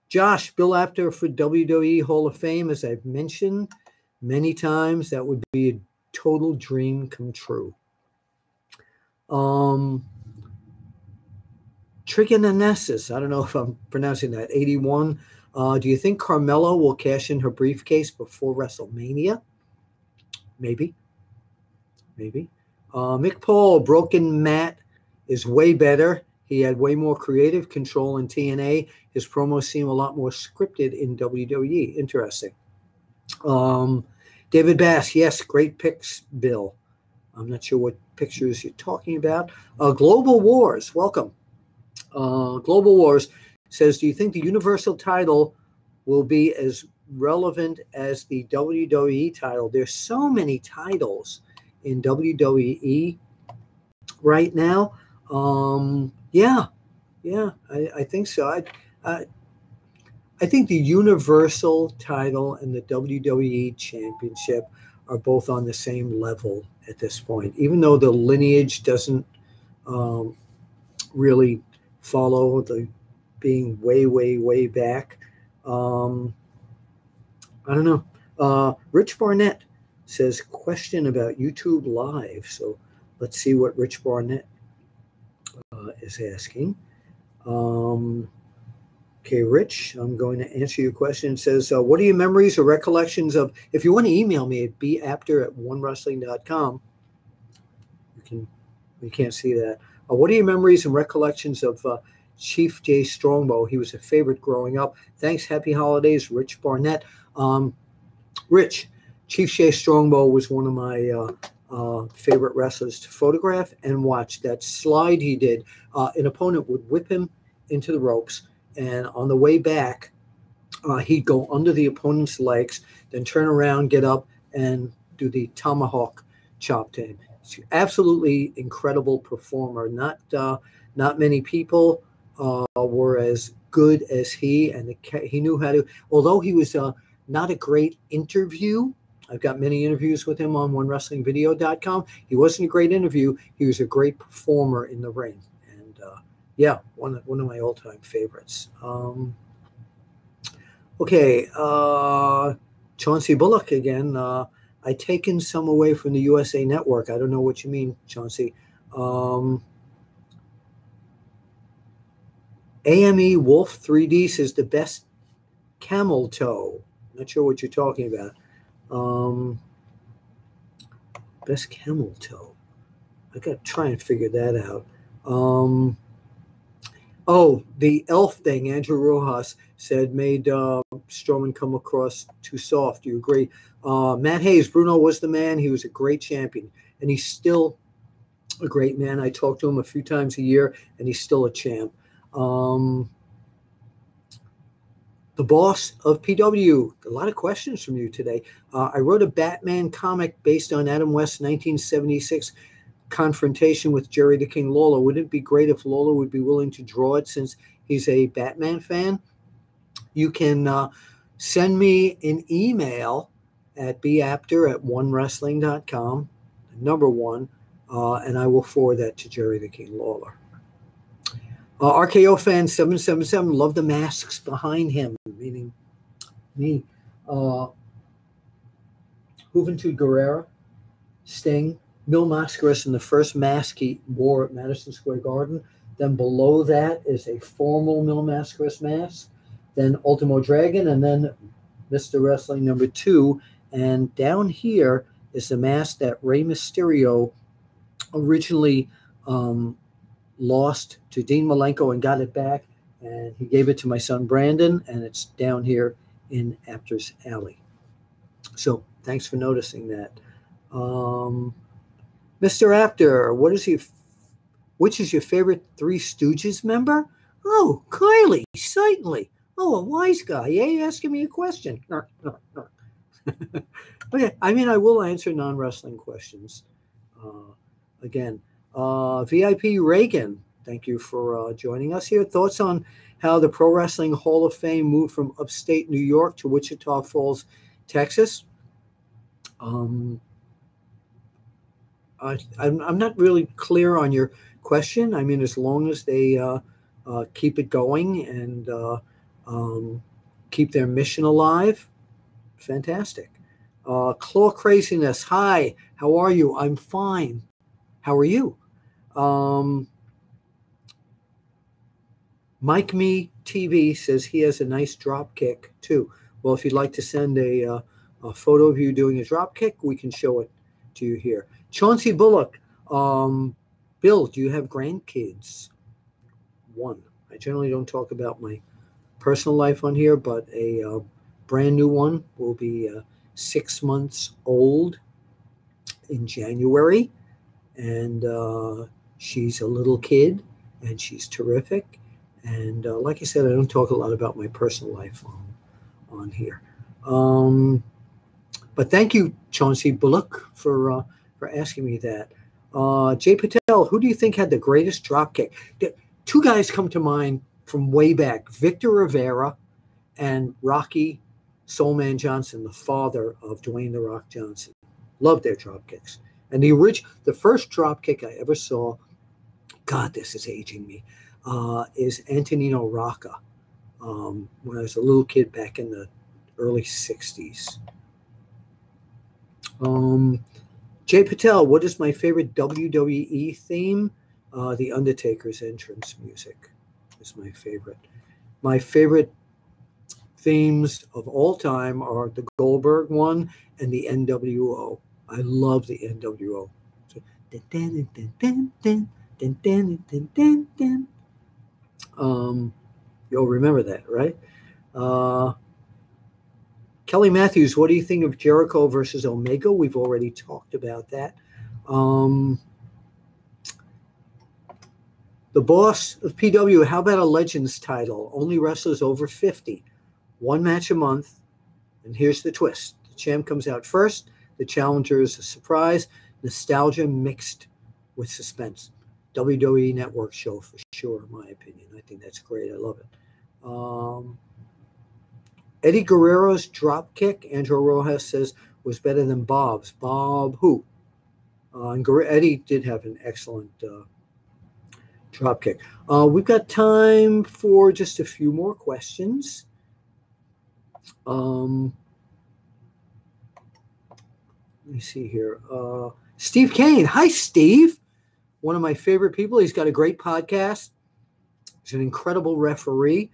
Josh, Bill Apter for WWE Hall of Fame, as I've mentioned many times, that would be a total dream come true. Trigononesis, I don't know if I'm pronouncing that, 81. Do you think Carmella will cash in her briefcase before WrestleMania? Maybe. Mick Paul, Broken Matt is way better. He had way more creative control in TNA. His promos seem a lot more scripted in WWE. Interesting. David Bass, yes, great picks, Bill. I'm not sure what pictures you're talking about. Global Wars, welcome. Global Wars says, do you think the Universal title will be as relevant as the WWE title? There's so many titles in WWE right now. Yeah, I think so. I think the Universal title and the WWE Championship are both on the same level at this point, even though the lineage doesn't really follow the being way back. I don't know. Rich Barnett says, question about YouTube Live. So let's see what Rich Barnett is asking. Okay, Rich, I'm going to answer your question. It says, what are your memories or recollections of, if you want to email me at bapter@onewrestling.com, you can't see that. What are your memories and recollections of Chief Jay Strongbow? He was a favorite growing up. Thanks. Happy holidays, Rich Barnett. Rich, Chief Jay Strongbow was one of my favorite wrestlers to photograph and watch. That slide he did, an opponent would whip him into the ropes, and on the way back, he'd go under the opponent's legs, then turn around, get up, and do the tomahawk chop to him. Absolutely incredible performer. Not many people were as good as he, and he knew how to. Although he was not a great interview, I've got many interviews with him on OneWrestlingVideo.com. He wasn't a great interview. He was a great performer in the ring, and yeah, one of my all-time favorites. Okay, Chauncey Bullock again. I taken some away from the USA Network. I don't know what you mean, Chauncey. AME Wolf 3D says the best camel toe. Not sure what you're talking about. Best camel toe. I got to try and figure that out. Oh, the elf thing, Andrew Rojas said, made Strowman come across too soft. Do you agree? Matt Hayes, Bruno was the man. He was a great champion, and he's still a great man. I talk to him a few times a year, and he's still a champ. The boss of PW, a lot of questions from you today. I wrote a Batman comic based on Adam West's 1976 confrontation with Jerry the King Lawler. Wouldn't it be great if Lawler would be willing to draw it since he's a Batman fan? You can send me an email at bapter@onewrestling.com, number 1, and I will forward that to Jerry the King Lawler. RKO fan 777, love the masks behind him, meaning me. Juventud Guerrera, Sting, Mil Mascaras in the first mask he wore at Madison Square Garden. Then below that is a formal Mil Mascaras mask. then Ultimo Dragon, and then Mr. Wrestling number 2. And down here is the mask that Rey Mysterio originally lost to Dean Malenko and got it back. And he gave it to my son Brandon, and it's down here in Apter's Alley. So thanks for noticing that. Mr. Apter, which is your favorite Three Stooges member? Oh, Kylie, certainly. Oh, a wise guy. Yeah, asking me a question. Okay, I mean, I will answer non-wrestling questions. Again, VIP Reagan, thank you for joining us here. Thoughts on how the Pro Wrestling Hall of Fame moved from upstate New York to Wichita Falls, Texas? I'm not really clear on your question. I mean, as long as they keep it going and keep their mission alive, fantastic. Claw Craziness, hi, how are you? I'm fine. How are you? Mike Me TV says he has a nice drop kick too. Well, if you'd like to send a photo of you doing a drop kick, we can show it to you here. Chauncey Bullock, Bill, do you have grandkids? 1. I generally don't talk about my personal life on here, but a brand new one will be 6 months old in January, and she's a little kid, and she's terrific. And like I said, I don't talk a lot about my personal life on here. But thank you, Chauncey Bullock, for asking me that. Jay Patel, who do you think had the greatest drop kick? 2 guys come to mind from way back, Victor Rivera and Rocky Soulman Johnson, the father of Dwayne "The Rock" Johnson. Loved their drop kicks. And the first drop kick I ever saw, God, this is aging me, is Antonino Rocca when I was a little kid back in the early 60s. Jay Patel, what is my favorite WWE theme? The Undertaker's entrance music is my favorite. My favorite themes of all time are the Goldberg one and the NWO. I love the NWO. So, you'll remember that, right? Kelly Matthews, what do you think of Jericho versus Omega? We've already talked about that. The boss of PW, how about a Legends title? Only wrestlers over 50. 1 match a month. And here's the twist. The champ comes out first. The challenger is a surprise. Nostalgia mixed with suspense. WWE Network show for sure, in my opinion. I think that's great. I love it. Eddie Guerrero's drop kick, Andrew Rojas says, was better than Bob's. Bob who? And Eddie did have an excellent drop kick. We've got time for just a few more questions. Let me see here. Steve Kane. Hi, Steve. One of my favorite people. He's got a great podcast. He's an incredible referee.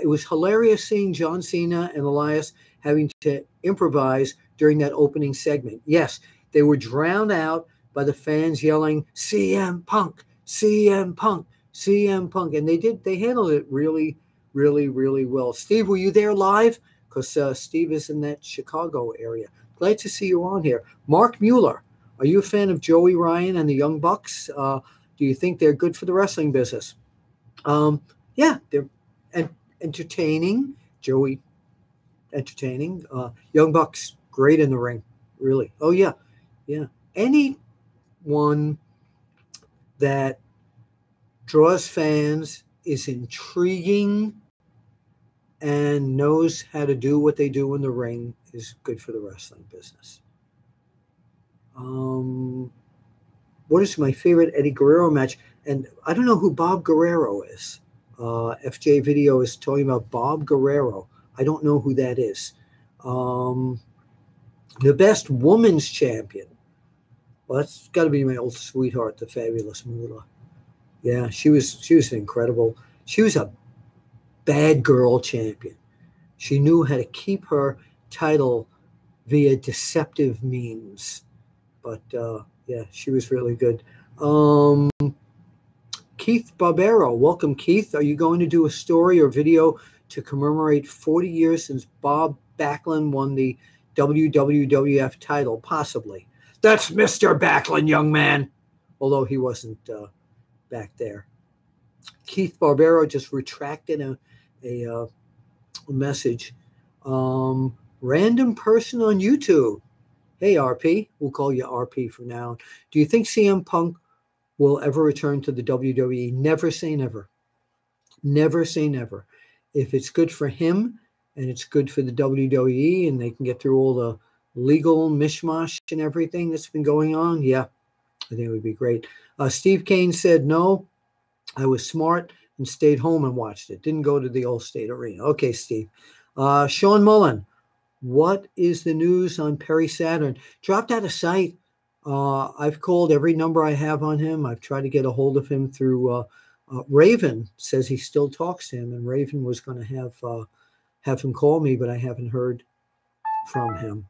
It was hilarious seeing John Cena and Elias having to improvise during that opening segment. Yes, they were drowned out by the fans yelling, CM Punk, CM Punk, CM Punk. And they handled it really, really, really well. Steve, were you there live? Because Steve is in that Chicago area. Glad to see you on here. Mark Mueller, are you a fan of Joey Ryan and the Young Bucks? Do you think they're good for the wrestling business? Yeah, they're entertaining. Joey, entertaining. Young Bucks, great in the ring, really. Oh, yeah. Anyone that draws fans, is intriguing, and knows how to do what they do in the ring is good for the wrestling business. What is my favorite Eddie Guerrero match? And I don't know who Bob Guerrero is. FJ Video is talking about Bob Guerrero. I don't know who that is. The best women's champion. Well, that's got to be my old sweetheart, the fabulous Moolah. Yeah, she was incredible. She was a bad girl champion. She knew how to keep her title via deceptive means. But yeah, she was really good. Keith Barbero, welcome, Keith. Are you going to do a story or video to commemorate 40 years since Bob Backlund won the WWF title? Possibly. That's Mr. Backlund, young man. Although he wasn't back there. Keith Barbero just retracted a message. Random person on YouTube. Hey, RP. We'll call you RP for now. Do you think CM Punk will ever return to the WWE? Never say never. Never say never. If it's good for him and it's good for the WWE and they can get through all the legal mishmash and everything that's been going on, yeah, I think it would be great. Steve Kane said, no, I was smart and stayed home and watched it. Didn't go to the Allstate Arena. Okay, Steve. Sean Mullen, what is the news on Perry Saturn? Dropped out of sight. I've called every number I have on him. I've tried to get a hold of him through Raven. Says he still talks to him, and Raven was going to have him call me, but I haven't heard from him.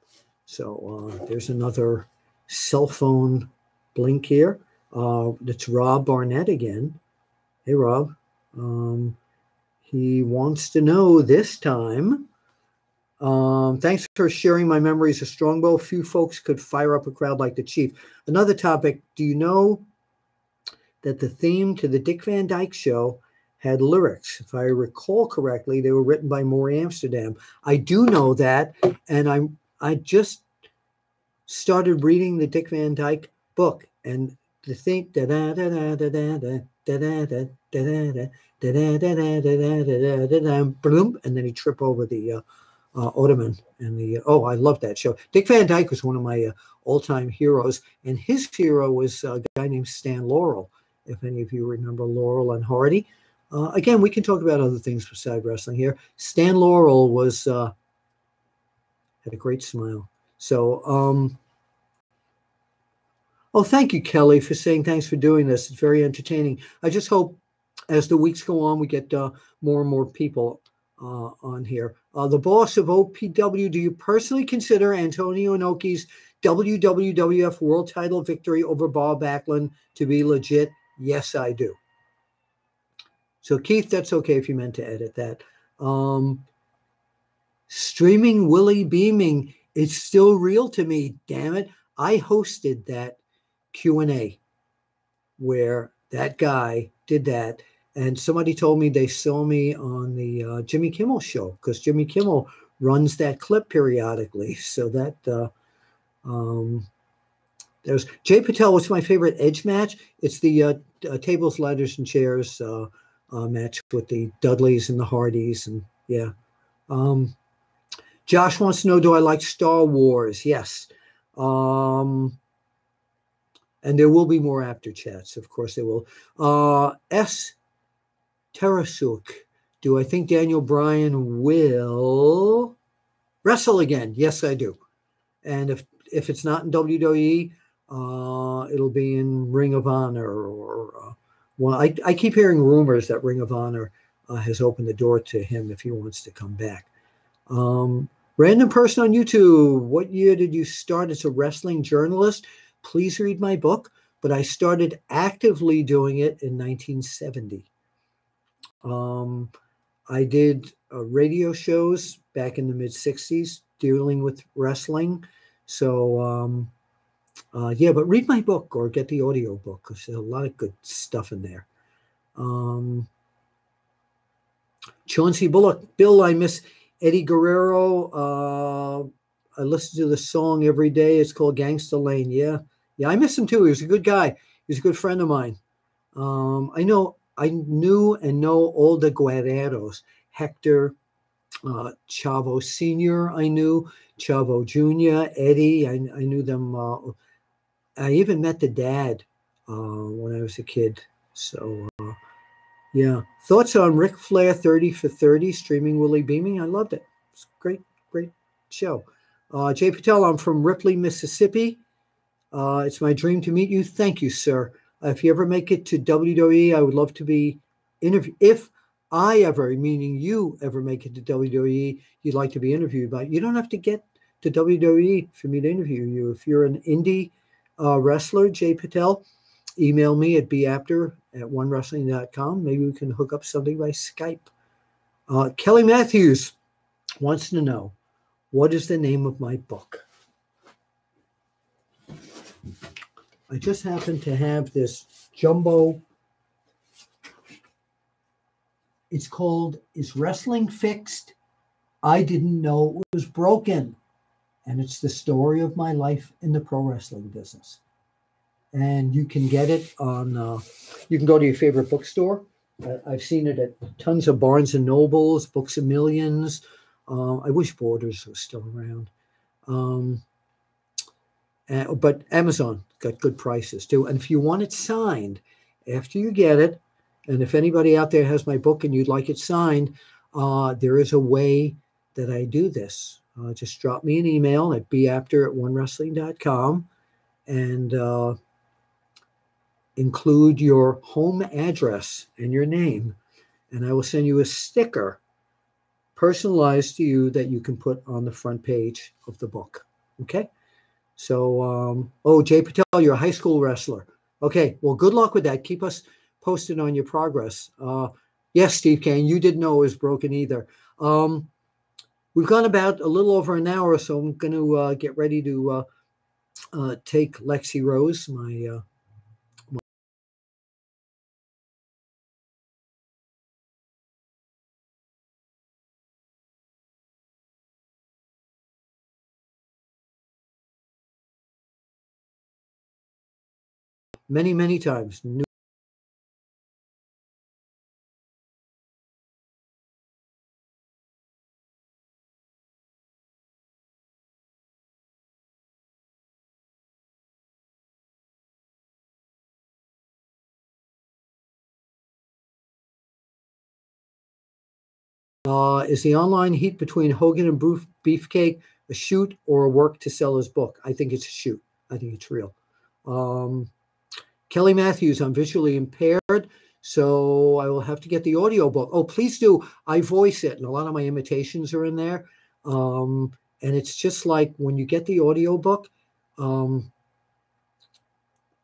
So there's another cell phone blink here. It's Rob Barnett again. Hey, Rob. He wants to know this time. Thanks for sharing my memories of Strongbow. Few folks could fire up a crowd like the Chief. Another topic, do you know that the theme to the Dick Van Dyke Show had lyrics? If I recall correctly, they were written by Maury Amsterdam. I do know that, and I just started reading the Dick Van Dyke book, and the theme, and then he trip over the Ottoman and I love that show. Dick Van Dyke was one of my all-time heroes, and his hero was a guy named Stan Laurel. If any of you remember Laurel and Hardy, again, we can talk about other things beside wrestling here. Stan Laurel was had a great smile. So, thank you, Kelly, for saying thanks for doing this. It's very entertaining. I just hope as the weeks go on, we get more and more people on here. The boss of OPW, do you personally consider Antonio Inoki's WWF World Title victory over Bob Backlund to be legit? Yes, I do. So, Keith, that's okay if you meant to edit that. Streaming Willie Beaming, it's still real to me, damn it. I hosted that Q&A where that guy did that. And somebody told me they saw me on the Jimmy Kimmel show, because Jimmy Kimmel runs that clip periodically. So that there's Jay Patel. What's my favorite Edge match? It's the tables, ladders, and chairs match with the Dudleys and the Hardys. And yeah. Josh wants to know, do I like Star Wars? Yes. And there will be more after chats. Of course there will. S. Terasuk, do I think Daniel Bryan will wrestle again? Yes, I do. And if it's not in WWE, it'll be in Ring of Honor or well, I keep hearing rumors that Ring of Honor has opened the door to him if he wants to come back. Random person on YouTube, what year did you start as a wrestling journalist? Please read my book, but I started actively doing it in 1970. I did radio shows back in the mid-'60s dealing with wrestling. So, yeah, but read my book or get the audio book because there's a lot of good stuff in there. Chauncey Bullock, Bill, I miss Eddie Guerrero. I listen to the song every day. It's called Gangsta Lane. Yeah, I miss him too. He was a good guy. He was a good friend of mine. I knew and know all the Guerreros. Hector, Chavo Sr., I knew. Chavo Jr., Eddie, I knew them. I even met the dad when I was a kid. So, yeah. Thoughts on Ric Flair 30 for 30, streaming Willie Beaming? I loved it. It's a great show. Jay Patel, I'm from Ripley, Mississippi. It's my dream to meet you. Thank you, sir. If you ever make it to WWE, I would love to be interviewed. If I ever, meaning you, ever make it to WWE, you'd like to be interviewed by, you don't have to get to WWE for me to interview you. If you're an indie wrestler, Jay Patel, email me at bapter@onewrestling.com. Maybe we can hook up something by Skype. Kelly Matthews wants to know, what is the name of my book? I just happen to have this jumbo. It's called Is Wrestling Fixed? I Didn't Know It Was Broken. And it's the story of my life in the pro wrestling business. And you can get it on, you can go to your favorite bookstore. I've seen it at tons of Barnes and Nobles, Books A Millions. I wish Borders was still around. But Amazon got good prices too. And if you want it signed, after you get it, and if anybody out there has my book and you'd like it signed, there is a way that I do this. Just drop me an email at bapter@onewrestling.com and include your home address and your name. And I will send you a sticker personalized to you that you can put on the front page of the book. Okay? So, Jay Patel, you're a high school wrestler. Okay, well, good luck with that. Keep us posted on your progress. Yes, Steve Kane, you didn't know it was broken either. We've gone about a little over an hour, so I'm going to get ready to take Lexi Rose, my many, many times. Is the online heat between Hogan and Beefcake a shoot or a work to sell his book? I think it's a shoot. I think it's real. Kelly Matthews, I'm visually impaired, so I will have to get the audio book. Oh, please do. I voice it, and a lot of my imitations are in there. And it's just like when you get the audio book,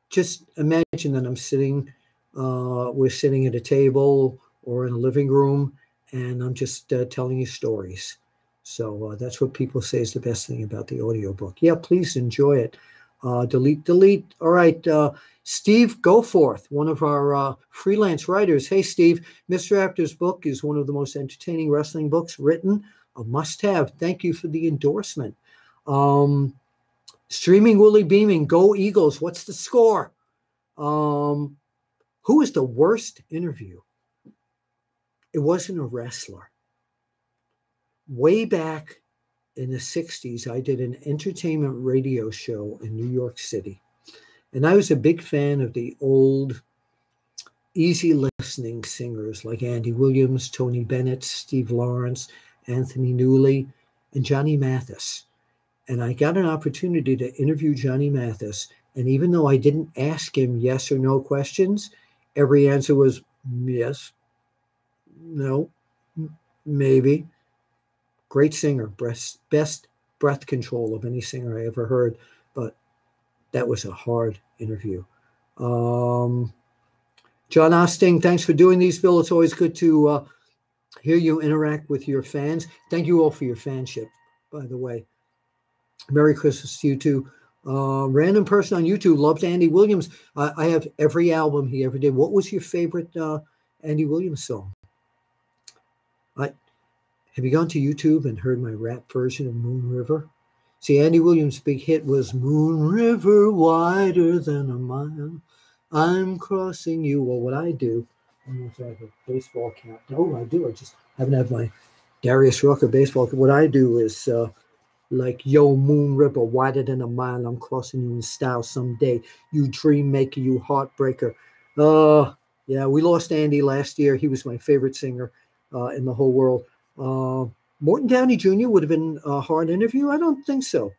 just imagine that I'm sitting, we're sitting at a table or in a living room, and I'm just telling you stories. So that's what people say is the best thing about the audiobook. Yeah, please enjoy it. Delete. All right. Steve Goforth, one of our freelance writers. Hey, Steve, Mr. Apter's book is one of the most entertaining wrestling books written. A must-have. Thank you for the endorsement. Streaming Willie Beaming. Go Eagles. What's the score? Who is the worst interview? It wasn't a wrestler. Way back in the 60s, I did an entertainment radio show in New York City. And I was a big fan of the old, easy listening singers like Andy Williams, Tony Bennett, Steve Lawrence, Anthony Newley, and Johnny Mathis. And I got an opportunity to interview Johnny Mathis. And even though I didn't ask him yes or no questions, every answer was yes, no, maybe. Great singer, best breath control of any singer I ever heard. But that was a hard interview. John Osting, thanks for doing these, Bill. It's always good to hear you interact with your fans. Thank you all for your fanship, by the way. Merry Christmas to you too. Random person on YouTube loved Andy Williams. I have every album he ever did. What was your favorite Andy Williams song? Have you gone to YouTube and heard my rap version of Moon River? See, Andy Williams' big hit was Moon River, wider than a mile. I'm crossing you. Well, what I do, I don't know if I have a baseball cap. No, I do. I just haven't had my Darius Rucker baseball cap. What I do is like, yo, Moon River, wider than a mile. I'm crossing you in style someday. You dream maker, you heartbreaker. Yeah, we lost Andy last year. He was my favorite singer in the whole world. Morton Downey Jr. would have been a hard interview. I don't think so.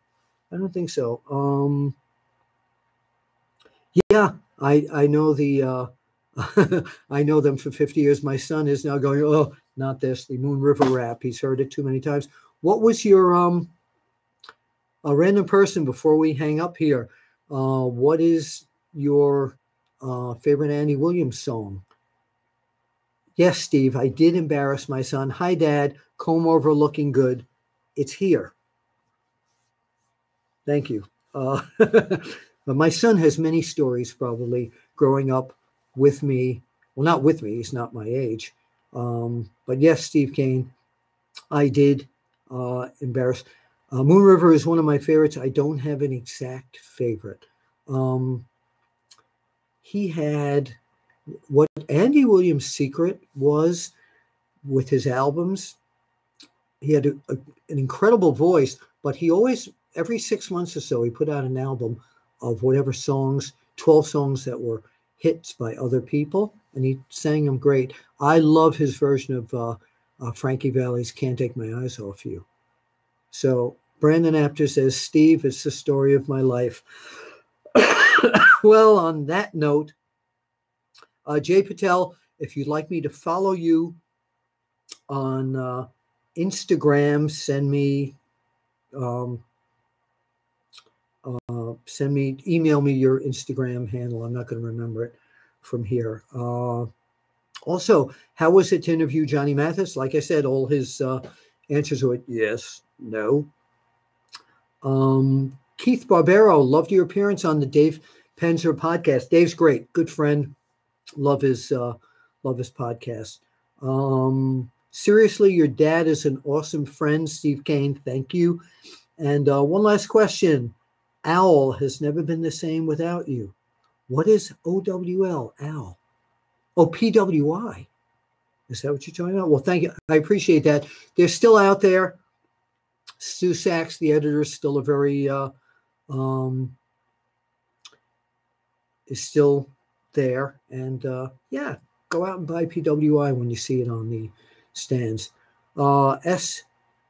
Yeah, I know the I know them for 50 years. My son is now going, oh, not this, the Moon River rap. He's heard it too many times. What was your a random person before we hang up here? What is your favorite Andy Williams song? Yes, Steve, I did embarrass my son. Hi, Dad. Comb over looking good. It's here. Thank you. But my son has many stories probably growing up with me. Well, not with me. He's not my age. But yes, Steve Kane, I did embarrass. Moon River is one of my favorites. I don't have an exact favorite. He had what Andy Williams' secret was with his albums. He had an incredible voice, but he always, every 6 months or so, he put out an album of whatever songs, 12 songs that were hits by other people, and he sang them great. I love his version of Frankie Valli's Can't Take My Eyes Off You. So Brandon Apter says, Steve, it's the story of my life. Well, on that note, Jay Patel, if you'd like me to follow you on Instagram, email me your Instagram handle. I'm not going to remember it from here. Also, how was it to interview Johnny Mathis? Like I said, all his answers were yes, no. Keith Barbero, loved your appearance on the Dave Penzer podcast. Dave's great, good friend. Love his podcast. Seriously, your dad is an awesome friend, Steve Kane. Thank you. And one last question. Owl has never been the same without you. What is OWL, Owl? Oh, PWI. Is that what you're talking about? Well, thank you. I appreciate that. They're still out there. Stu Sachs, the editor, is still a very is still there. And yeah, go out and buy PWI when you see it on the stands. S.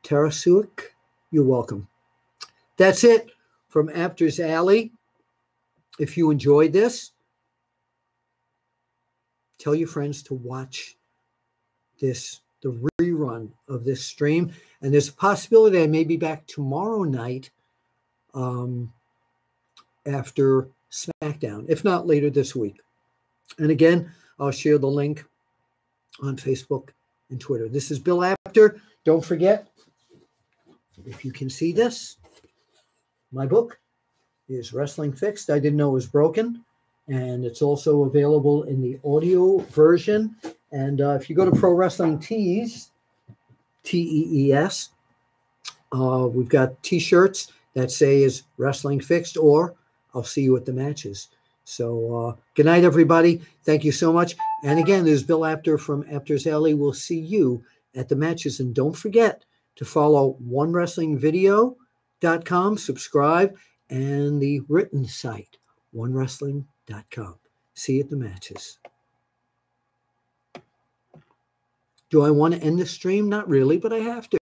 Tarasuik, you're welcome. That's it from Apter's Alley. If you enjoyed this, tell your friends to watch the rerun of this stream. And there's a possibility I may be back tomorrow night after SmackDown, if not later this week. And again, I'll share the link on Facebook and Twitter. This is Bill Apter. Don't forget, if you can see this, my book is Wrestling Fixed. I didn't know it was broken. And it's also available in the audio version. And if you go to Pro Wrestling Tees, Tees, we've got T-shirts that say is Wrestling Fixed or I'll see you at the matches. So good night, everybody. Thank you so much. And again, there's Bill Apter from Apter's Alley. We'll see you at the matches. And don't forget to follow OneWrestlingVideo.com, subscribe, and the written site, OneWrestling.com. See you at the matches. Do I want to end the stream? Not really, but I have to.